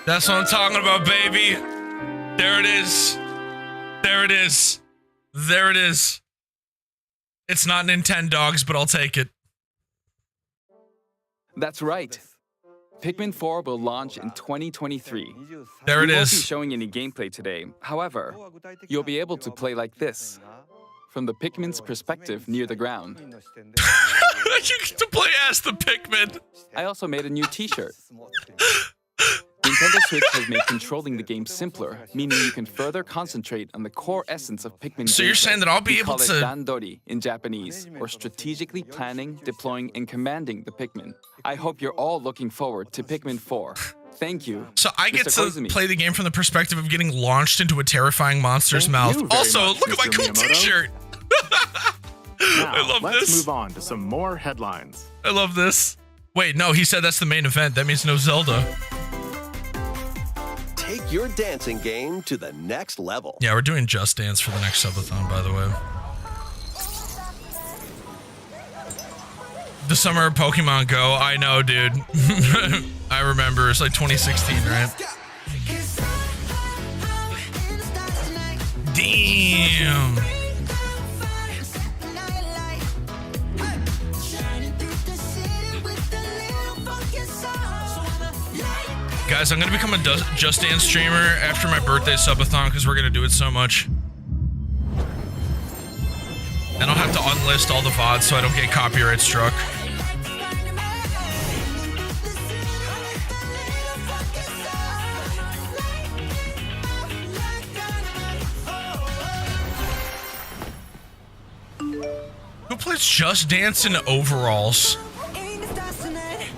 That's what I'm talking about, baby. There it is. There it is. There it is. It's not Nintendogs, but I'll take it. That's right. Pikmin 4 will launch in 2023. There it We won't is. be showing any gameplay today. However, you'll be able to play like this, from the Pikmin's perspective near the ground. You get to play as the Pikmin. I also made a new t-shirt. Nintendo Switch has made controlling the game simpler, meaning you can further concentrate on the core essence of Pikmin. So you're saying that I'll be able call to it dandori in Japanese, or strategically planning, deploying, and commanding the Pikmin. I hope you're all looking forward to Pikmin 4. Thank you. So I get Mr. to Koizumi. play the game from the perspective of getting launched into a terrifying monster's Thank mouth. you very Also, much, look at my Mr. cool Miyamoto. t-shirt. Now, I love let's this. move on to some more headlines. I love this. Wait, no, he said that's the main event. That means no Zelda. Take your dancing game to the next level. Yeah, we're doing Just Dance for the next subathon, by the way. The summer of Pokemon Go. I know, dude. I remember. It's like 2016, right? Damn. Guys, I'm going to become a Just Dance streamer after my birthday subathon because we're going to do it so much. Then I'll have to unlist all the VODs so I don't get copyright struck. Who plays Just Dance in overalls?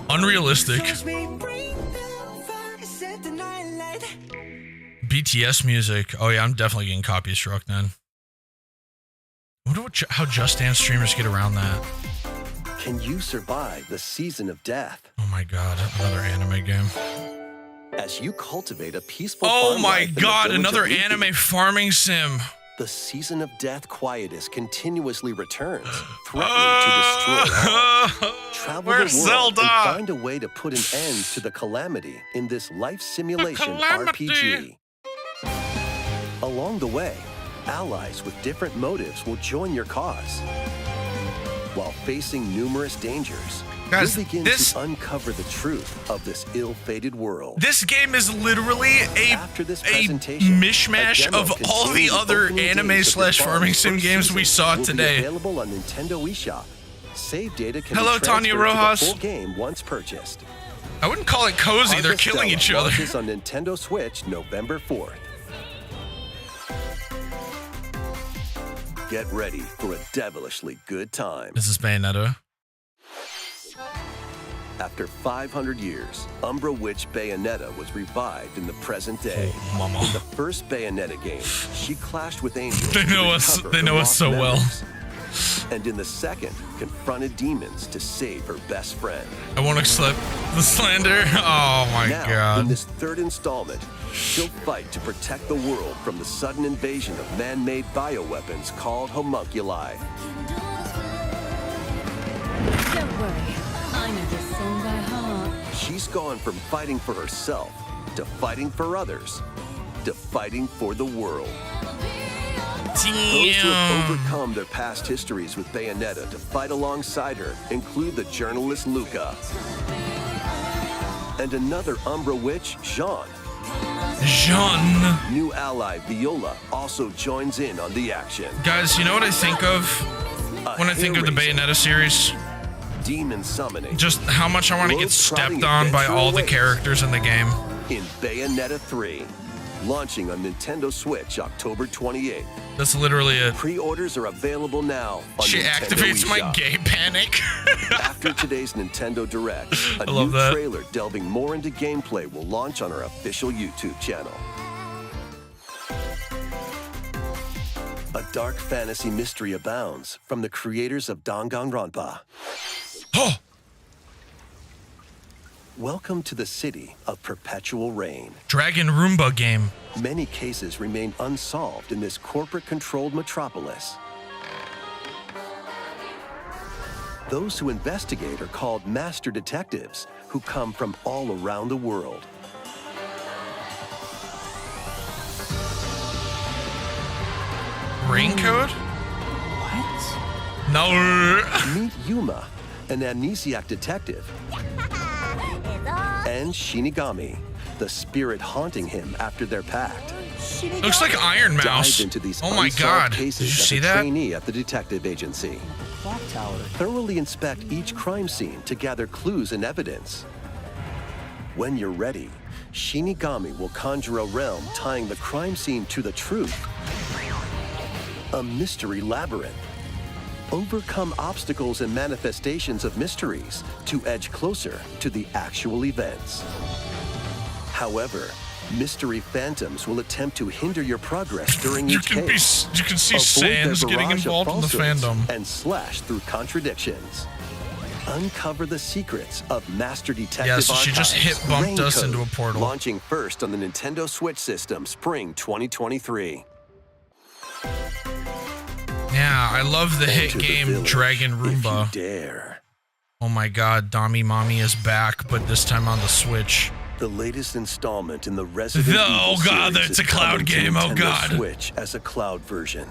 Unrealistic. BTS music. Oh yeah, I'm definitely getting copy struck then. I wonder how Just Dance streamers get around that. Can you survive the season of death? Oh my god, another anime game. As you cultivate a peaceful Oh farm my life in the god, village another of Leafy, anime farming sim. The season of death quietus continuously returns, threatening to destroy all. Travel Where's the world Zelda? and find a way to put an end to the calamity in this life simulation RPG. Along the way, allies with different motives will join your cause. While facing numerous dangers, Guys, you'll begin this- to uncover the truth of this ill-fated world. This game is literally After this a presentation, mishmash a demo of all the containing other opening anime days of slash the farming farm's sim first games we season saw will be today. available on Nintendo eShop. Save data can Hello, be Tanya transferred to Rojas. the full game once purchased. I wouldn't call it cozy, they're Harvest killing Stella each other. launches on Nintendo Switch November 4th. Get ready for a devilishly good time. This is Bayonetta. After 500 years, Umbra Witch Bayonetta was revived in the present day. Oh, mama. In the first Bayonetta game, she clashed with angels. They to know us- recover they her know us lost so well. memories. And in the second, confronted demons to save her best friend. I won't accept the slander. Oh my Now, in god. this third installment, she'll fight to protect the world from the sudden invasion of man-made bioweapons called homunculi. Don't worry, I know this song by heart. She's gone from fighting for herself to fighting for others to fighting for the world. Those who have Damn. overcome their past histories with Bayonetta to fight alongside her include the journalist Luca and another Umbra witch, Jean. Jean. New ally Viola also joins in on the action. Guys, you know what I think of when I think of the hair-raising Bayonetta series? demon summoning Just how much I want to get stepped on by all the characters in the game. in Bayonetta 3, launching on Nintendo Switch October 28th. That's literally it. Pre-orders are available now on She Nintendo activates my eShop. gay panic. After today's Nintendo Direct, a I love new that. trailer delving more into gameplay will launch on our official YouTube channel. A dark fantasy mystery abounds from the creators of Danganronpa. Oh, Welcome to the city of perpetual rain. Dragon Roomba game. Many cases remain unsolved in this corporate-controlled metropolis. Those who investigate are called master detectives, who come from all around the world. Raincoat? What? No. Meet Yuma, an amnesiac detective, and Shinigami, the spirit haunting him after their pact. Looks like Iron Mouse. Dive into these Oh my unsolved god. Did you cases see as a that? trainee at the detective agency. Clock tower. Thoroughly inspect each crime scene to gather clues and evidence. When you're ready, Shinigami will conjure a realm tying the crime scene to the truth. A mystery labyrinth. Overcome obstacles and manifestations of mysteries to edge closer to the actual events. However, mystery phantoms will attempt to hinder your progress during each case. You can see Avoid their Sans getting barrage of involved in the falsehoods fandom. and slash through contradictions. Uncover the secrets of Master Detective Yeah, so she just Archives, hit bumped us Raincoat, into a portal. Launching first on the Nintendo Switch system, spring 2023. Yeah, I love the hit Enter the game village Dragon if you Roomba. dare. Oh my god, Dami Mommy is back, but this time on the Switch. The latest installment in the Resident Evil Oh god, series that's is a cloud coming to game, oh Nintendo god. Switch as a cloud version.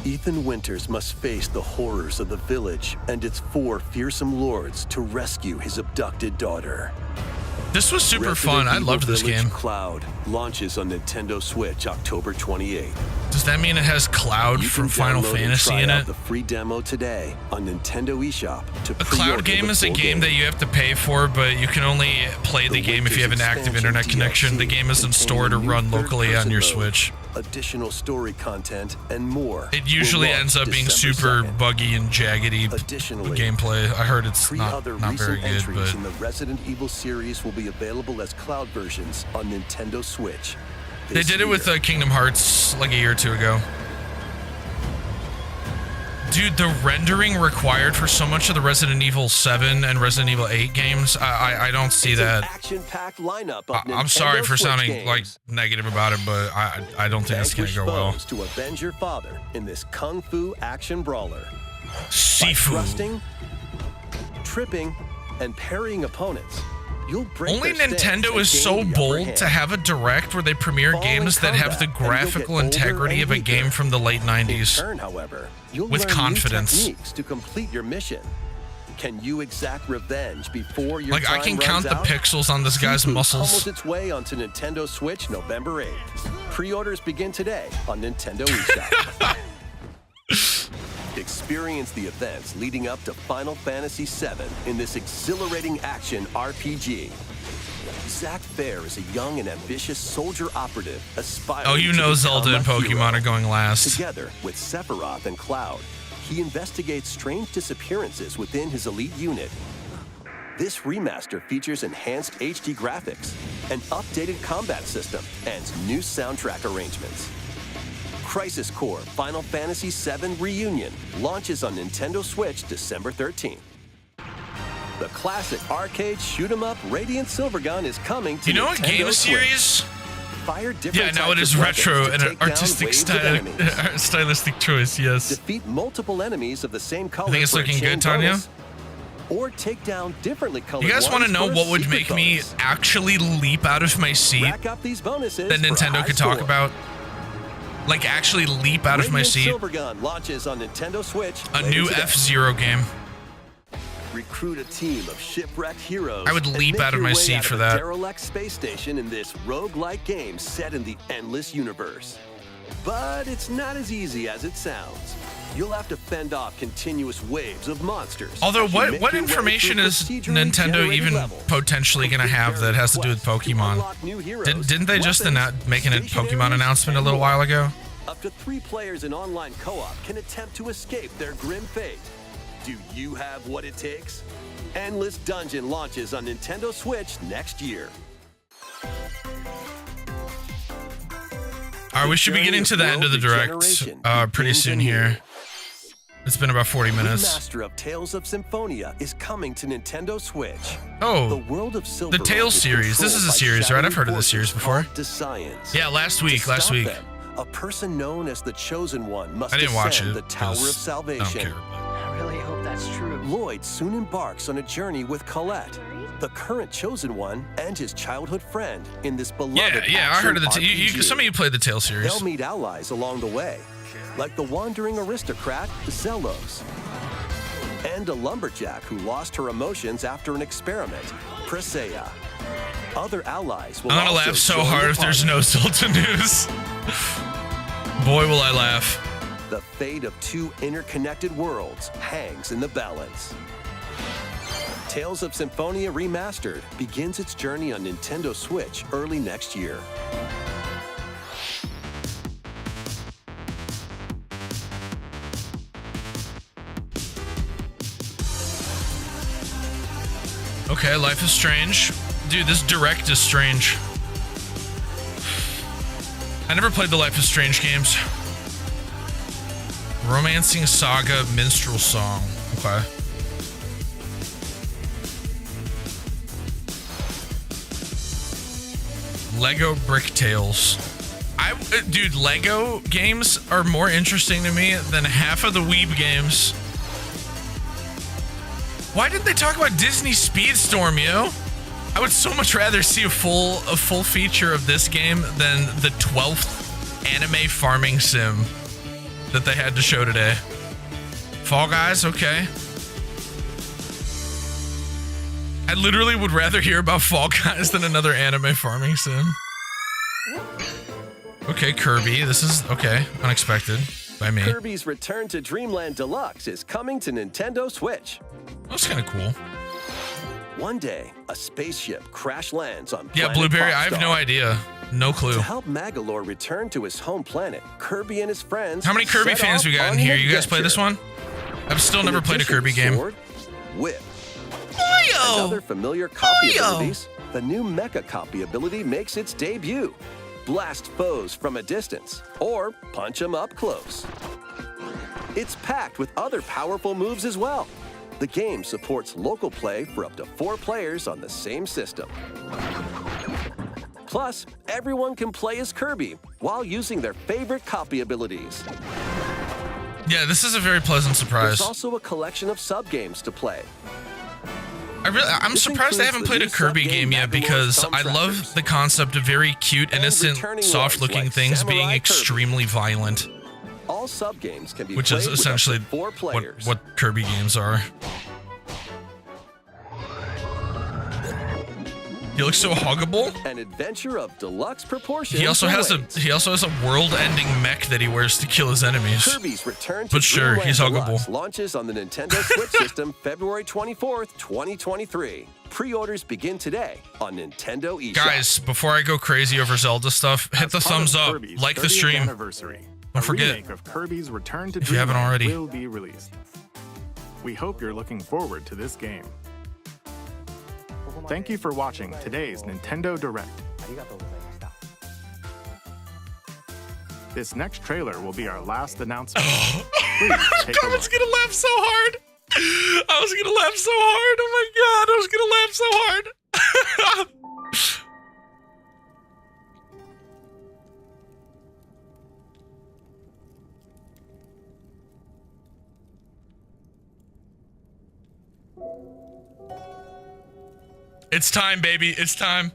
Ethan Winters must face the horrors of the village and its 4 fearsome lords to rescue his abducted daughter. This was super Resident fun. I Evil loved this Village game. Cloud launches on Nintendo Switch October 28th. Does that mean it has Cloud You from can Final download and Fantasy try in out it? the free demo today on Nintendo eShop to A pre-order cloud game the is a full game that you have to pay for, but you can only play the game if you have an active Winters internet expansion connection. The DLC game isn't containing stored or new run locally on third-person your mode, Switch. Additional story content and more. It usually will ends launch up being December super 2nd. buggy and jaggedy Additionally, gameplay. I heard it's 3 not other very recent good, entries but in the Resident Evil series will be available as cloud versions on Nintendo Switch. they this did it with year. Kingdom Hearts like a year or two ago. Dude, the rendering required for so much of the Resident Evil 7 and Resident Evil 8 games, I don't see It's an that. action-packed lineup of I'm Nintendo sorry for Switch sounding games. like negative about it, but I don't think it's gonna Vanquish go well. foes to avenge your father in this kung fu action brawler. By Sifu. thrusting, tripping, and parrying opponents, you'll break Only their stance Nintendo and is so gain the upper bold hand. to have a direct where they premiere Fall in games that have the combat, and you'll get graphical older integrity and of a weaker. game from the late In 90s. turn, however, you'll with learn confidence. new techniques to complete your mission. Can you exact revenge before your Like, I time can count runs the out? pixels on this guy's Sifu muscles. pummels its way onto Nintendo Switch November 8th. Pre-orders begin today on Nintendo eShop. Experience the events leading up to Final Fantasy VII in this exhilarating action RPG. Zack Fair is a young and ambitious soldier operative aspiring Oh, you to know become Zelda and a hero. Pokemon are going last. Together with Sephiroth and Cloud, he investigates strange disappearances within his elite unit. This remaster features enhanced HD graphics, an updated combat system, and new soundtrack arrangements. Crisis Core Final Fantasy VII Reunion launches on Nintendo Switch December 13th. The classic arcade shoot-'em-up Radiant Silvergun is coming to You know what Nintendo game Switch. series? Fire different Yeah, now it types is of weapons retro to and an take down artistic waves of enemies. stylistic choice, yes. Defeat multiple enemies of the same color. think it's for a looking chain good, Tanya? bonus, or take down differently colored You guys want to ones know for a what would secret make me bonus. actually leap out of my seat Rack up these bonuses that for a Nintendo high could talk score. about? Like, actually leap out of my Radiant seat? Silvergun launches on Nintendo Switch. A later new today. F-Zero game. Recruit a team of shipwrecked heroes. I would and leap make out of your my way seat out for of that. a derelict space station in this roguelike game set in the endless universe. But it's not as easy as it sounds. You'll have to fend off continuous waves of monsters. Although, as you make what your way information through is procedurally Nintendo generated even levels. potentially going to Complete have that has to do with quests to Pokemon? unlock new heroes, Didn't they just weapons, make a Pokemon stationaries, announcement a and little more. while ago? Up to 3 players in online co-op can attempt to escape their grim fate. Do you have what it takes? Endless Dungeon launches on Nintendo Switch next year. All right, we should be getting to the end of the direct pretty soon here. It's been about 40 minutes. Remaster of Tales of Symphonia is coming to Nintendo Switch. Oh, the world of Silver the Tales series. This is a series, right? I've heard of this series before. Yeah, last week. Them, a person known as the Chosen One must I didn't watch ascend it. the Tower of Salvation. I don't care. I really hope that's true. Lloyd soon embarks on a journey with Colette, the current Chosen One, and his childhood friend in this beloved Yeah, I heard of the some of you played the Tales series. They'll meet allies along the way, like the wandering aristocrat Zelos, and a lumberjack who lost her emotions after an experiment, Presea. Other allies will I'm gonna also laugh so join hard the if there's party. no Zelda news. Boy, will I laugh. The fate of two interconnected worlds hangs in the balance. Tales of Symphonia Remastered begins its journey on Nintendo Switch early next year. Okay, Life is Strange. Dude, this direct is strange. I never played the Life is Strange games. Romancing Saga Minstrel Song. Okay. Lego Brick Tales. Dude, Lego games are more interesting to me than half of the Weeb games. Why didn't they talk about Disney Speedstorm, yo? I would so much rather see a full feature of this game than the 12th anime farming sim that they had to show today. Fall Guys, okay. I literally would rather hear about Fall Guys than another anime farming sim. Okay, Kirby, this is, okay, unexpected by me. Kirby's Return to Dreamland Deluxe is coming to Nintendo Switch. That's kind of cool. One day, a spaceship crash lands on Yeah, planet Blueberry, I have Popstar. no idea. No clue. To help Magalore return to his home planet, Kirby and his friends. How many Kirby set fans off we got on in here? an You guys play this adventure. one? I've still In never played a addition Kirby to game. Sword, whip, and other familiar copy abilities, the new Mecha copy ability makes its debut. Blast foes from a distance, or punch them up close. It's packed with other powerful moves as well. The game supports local play for up to 4 players on the same system. Plus, everyone can play as Kirby while using their favorite copy abilities. Yeah, this is a very pleasant surprise. There's also a collection of sub-games to play. I'm This surprised I includes haven't the played a new Kirby sub-game game yet Magalore's because Thumb I love Trackers. the concept of very cute, innocent, returning soft-looking ones like things being Samurai Kirby. extremely violent, All sub-games can be which played is with up to essentially 4 players. what Kirby games are. He looks so huggable. An adventure of deluxe proportions. He also has awaits. a world-ending mech that he wears to kill his enemies. Kirby's Return to But sure, Dreamland he's Deluxe huggable. launches on the Nintendo Switch system February 24th, 2023. Pre-orders begin today on Nintendo eShop. Guys, before I go crazy over Zelda stuff, hit As the part thumbs of up, Kirby's like the 30th stream. Anniversary, Don't a forget, remake of Kirby's Return to if you haven't Dreamland already. will be released. We hope you're looking forward to this game. Thank you for watching today's Nintendo Direct. This next trailer will be our last announcement. Please take a I was look. gonna laugh so hard. I was gonna laugh so hard. Oh my god, I was gonna laugh so hard. It's time, baby. It's time.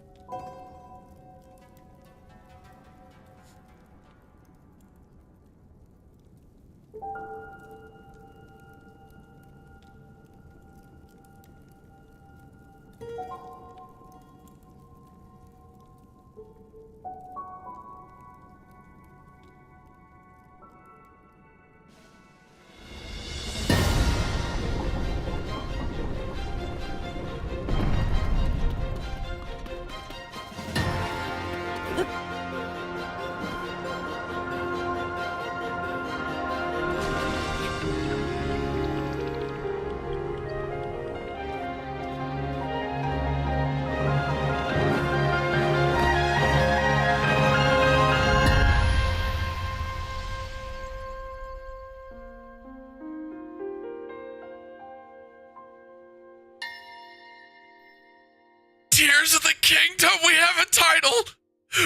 Tears of the Kingdom. We have a title.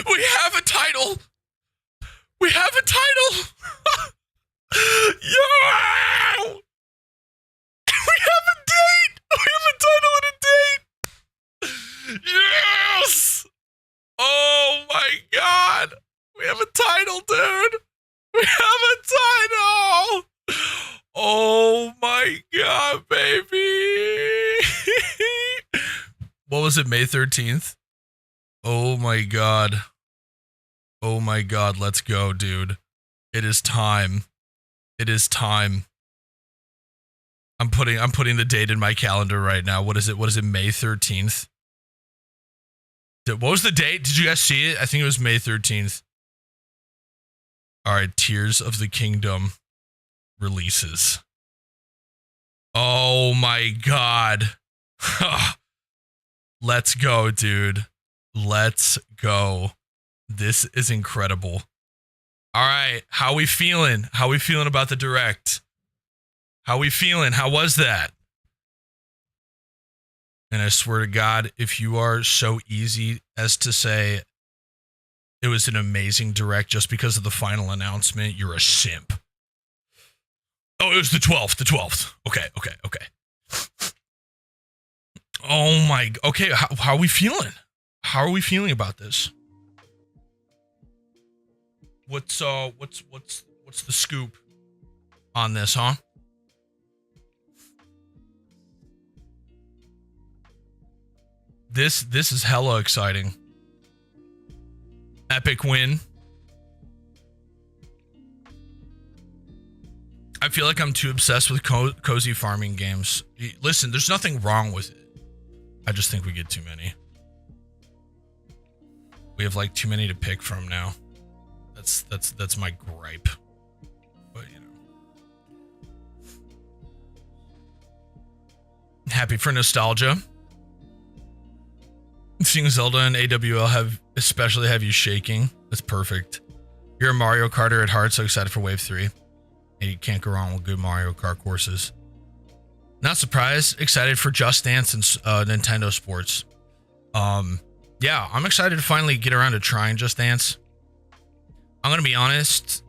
We have a title. We have a title. Yo! We have a date. We have a title and a date. Yes. Oh my God. We have a title, dude. We have a title. Oh my God, baby. What was it, May 13th? Oh my God. Oh my God, let's go, dude. It is time. It is time. I'm putting the date in my calendar right now. What is it? What is it, May 13th? What was the date? Did you guys see it? I think it was May 13th. All right, Tears of the Kingdom releases. Oh my God. Let's go, dude. Let's go. This is incredible. All right, how we feeling? How we feeling about the direct? How we feeling? How was that? And I swear to God, if you are so easy as to say it was an amazing direct just because of the final announcement, you're a simp. Oh, it was the 12th. The 12th. Okay. Oh my. Okay, how are we feeling? How are we feeling about this? What's the scoop on this, huh? This is hella exciting. Epic win. I feel like I'm too obsessed with cozy farming games. Listen, there's nothing wrong with it. I just think we get too many. We have like too many to pick from now. That's my gripe. But you know. Happy for nostalgia. Seeing Zelda and AWL especially have you shaking. That's perfect. You're a Mario Karter at heart, so excited for Wave 3. And you can't go wrong with good Mario Kart courses. Not surprised, excited for Just Dance and Nintendo Sports. Yeah, I'm excited to finally get around to trying Just Dance. I'm going to be honest.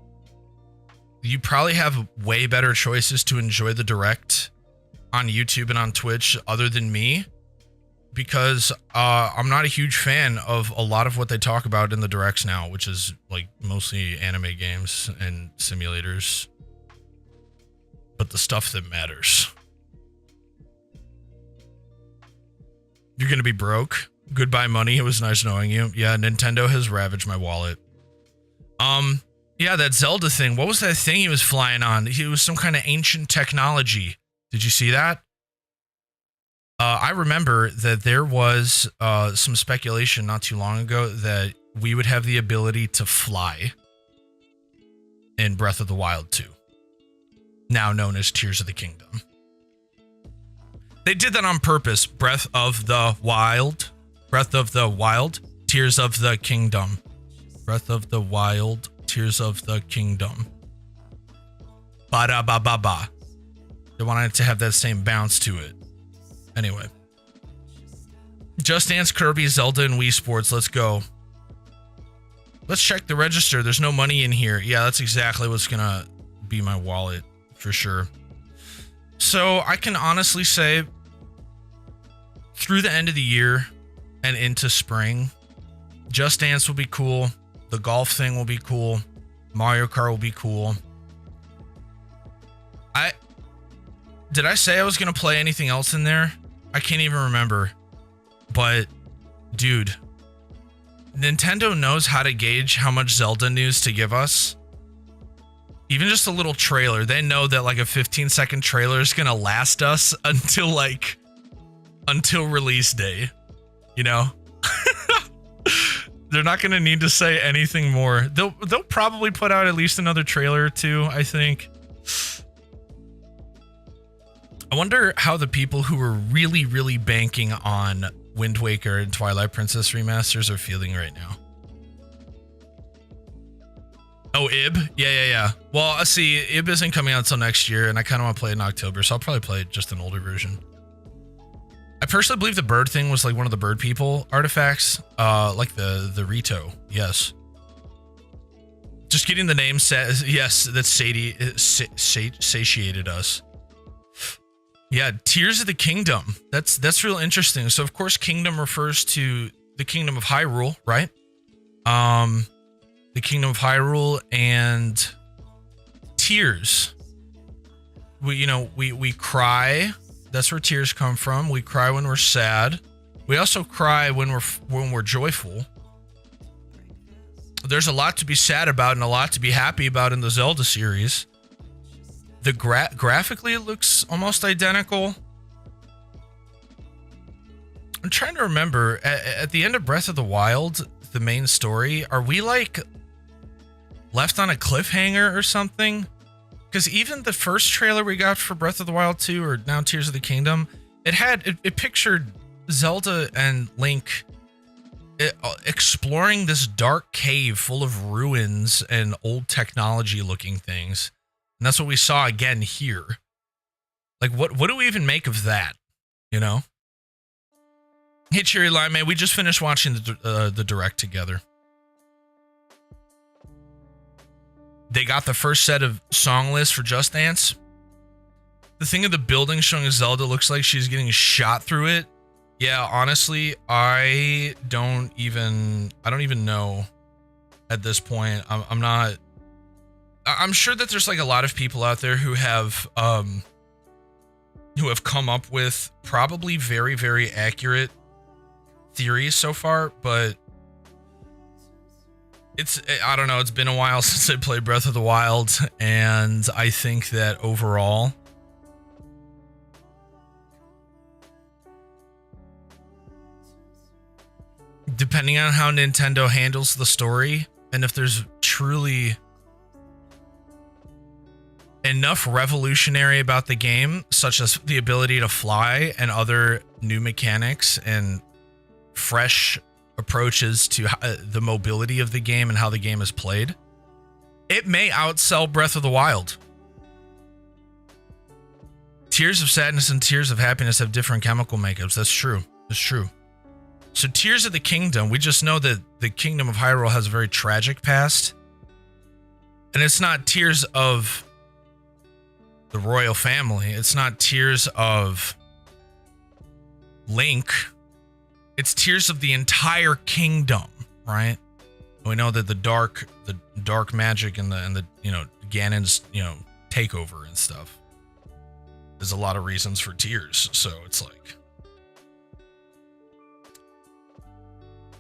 You probably have way better choices to enjoy the direct on YouTube and on Twitch other than me. Because I'm not a huge fan of a lot of what they talk about in the directs now, which is like mostly anime games and simulators. But the stuff that matters. You're going to be broke. Goodbye, money. It was nice knowing you. Yeah, Nintendo has ravaged my wallet. Yeah, that Zelda thing. What was that thing he was flying on? It was some kind of ancient technology. Did you see that? I remember that there was some speculation not too long ago that we would have the ability to fly in Breath of the Wild 2, now known as Tears of the Kingdom. They did that on purpose. Breath of the Wild, Tears of the Kingdom. Breath of the Wild, Tears of the Kingdom. Ba-da-ba-ba-ba. They wanted it to have that same bounce to it. Anyway. Just Dance, Kirby, Zelda, and Wii Sports. Let's go. Let's check the register. There's no money in here. Yeah, that's exactly what's going to be my wallet for sure. So I can honestly say through the end of the year and into spring, Just Dance will be cool. The golf thing will be cool. Mario Kart will be cool. Did I say I was going to play anything else in there? I can't even remember. But, dude, Nintendo knows how to gauge how much Zelda news to give us. Even just a little trailer. They know that like a 15-second trailer is going to last us until release day. You know? They're not going to need to say anything more. They'll probably put out at least another trailer or two, I think. I wonder how the people who were really, really banking on Wind Waker and Twilight Princess remasters are feeling right now. Oh, IB? Yeah. Well, see, IB isn't coming out until next year, and I kind of want to play it in October, so I'll probably play just an older version. I personally believe the bird thing was like one of the bird people artifacts, like the Rito. Yes. Just getting the name says yes. That satiated us. Yeah, Tears of the Kingdom. That's real interesting. So of course, Kingdom refers to the Kingdom of Hyrule, right? The Kingdom of Hyrule and tears. We cry. That's where tears come from. We cry when we're sad. We also cry when we're joyful. There's a lot to be sad about and a lot to be happy about in the Zelda series. The graphically, it looks almost identical. I'm trying to remember at the end of Breath of the Wild, the main story. Are we like left on a cliffhanger or something? Because even the first trailer we got for Breath of the Wild 2, or now Tears of the Kingdom, it pictured Zelda and Link exploring this dark cave full of ruins and old technology looking things. And that's what we saw again here. Like, what do we even make of that? You know? Hey, Cherry Lime, man, we just finished watching the direct together. They got the first set of song lists for Just Dance. The thing of the building showing Zelda looks like she's getting shot through it. Yeah, honestly, I don't even know at this point. I'm sure that there's like a lot of people out there who have come up with probably very, very accurate theories so far, but I don't know, it's been a while since I played Breath of the Wild, and I think that overall depending on how Nintendo handles the story, and if there's truly enough revolutionary about the game, such as the ability to fly and other new mechanics and fresh approaches to the mobility of the game and how the game is played, it may outsell Breath of the Wild. Tears of Sadness and Tears of Happiness have different chemical makeups. That's true. That's true. So Tears of the Kingdom, we just know that the Kingdom of Hyrule has a very tragic past. And it's not tears of the royal family. It's not tears of Link. It's tears of the entire kingdom, right? We know that the dark magic and the Ganon's takeover and stuff. There's a lot of reasons for tears, so it's like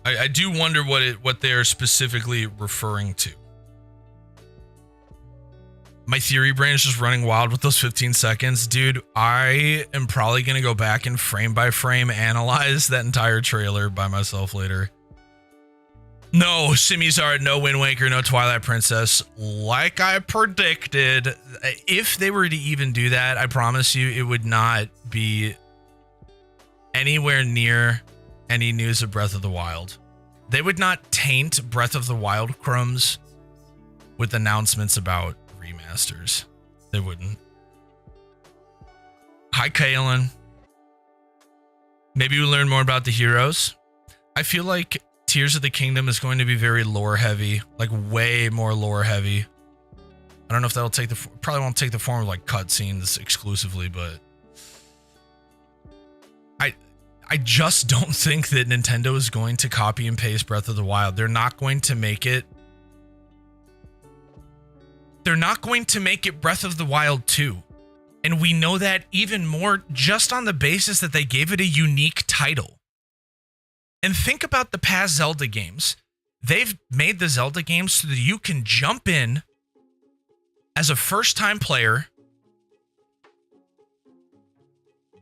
I do wonder what they're specifically referring to. My theory brain is just running wild with those 15 seconds. Dude, I am probably going to go back and frame by frame analyze that entire trailer by myself later. No, Simizard, no Wind Waker, no Twilight Princess. Like I predicted, if they were to even do that, I promise you it would not be anywhere near any news of Breath of the Wild. They would not taint Breath of the Wild crumbs with announcements about remasters. They wouldn't. Hi, Kaelin. Maybe we learn more about the heroes. I feel like Tears of the Kingdom is going to be very lore heavy, like way more lore heavy. I don't know if that'll probably won't take the form of like cutscenes exclusively, but I just don't think that Nintendo is going to copy and paste Breath of the Wild. They're not going to make it. They're not going to make it Breath of the Wild 2. And we know that even more just on the basis that they gave it a unique title. And think about the past Zelda games. They've made the Zelda games so that you can jump in as a first-time player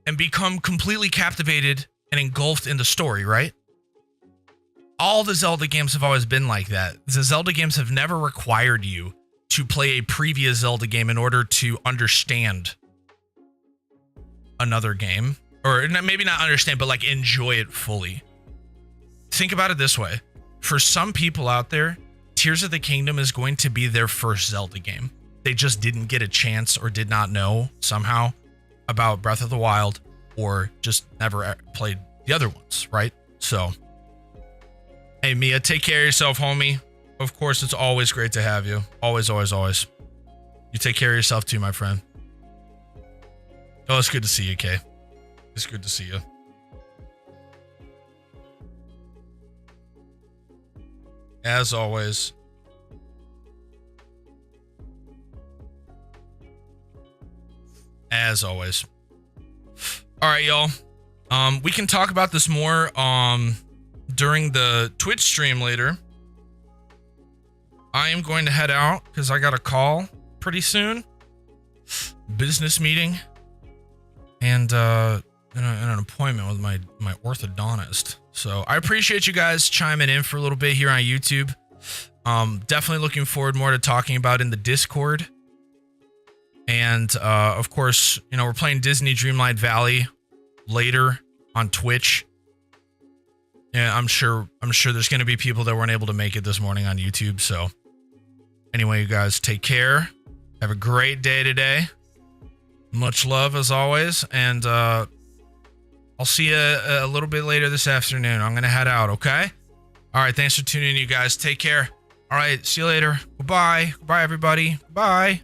and become completely captivated and engulfed in the story, right? All the Zelda games have always been like that. The Zelda games have never required you to play a previous Zelda game in order to understand another game. Or maybe not understand, but like enjoy it fully. Think about it this way. For some people out there, Tears of the Kingdom is going to be their first Zelda game. They just didn't get a chance or did not know somehow about Breath of the Wild or just never played the other ones, right? So, hey, Mia, take care of yourself, homie. Of course, it's always great to have you. Always, always, always. You take care of yourself too, my friend. Oh, it's good to see you, Kay. It's good to see you. As always. As always. All right, y'all. We can talk about this more during the Twitch stream later. I am going to head out because I got a call pretty soon. Business meeting. And an appointment with my orthodontist. So I appreciate you guys chiming in for a little bit here on YouTube. Definitely looking forward more to talking about in the Discord. And of course, we're playing Disney Dreamlight Valley later on Twitch. Yeah, I'm sure there's going to be people that weren't able to make it this morning on YouTube. So anyway, you guys take care. Have a great day today. Much love as always. And I'll see you a little bit later this afternoon. I'm going to head out, okay? All right, thanks for tuning in, you guys. Take care. All right, see you later. Goodbye. Goodbye, everybody. Bye.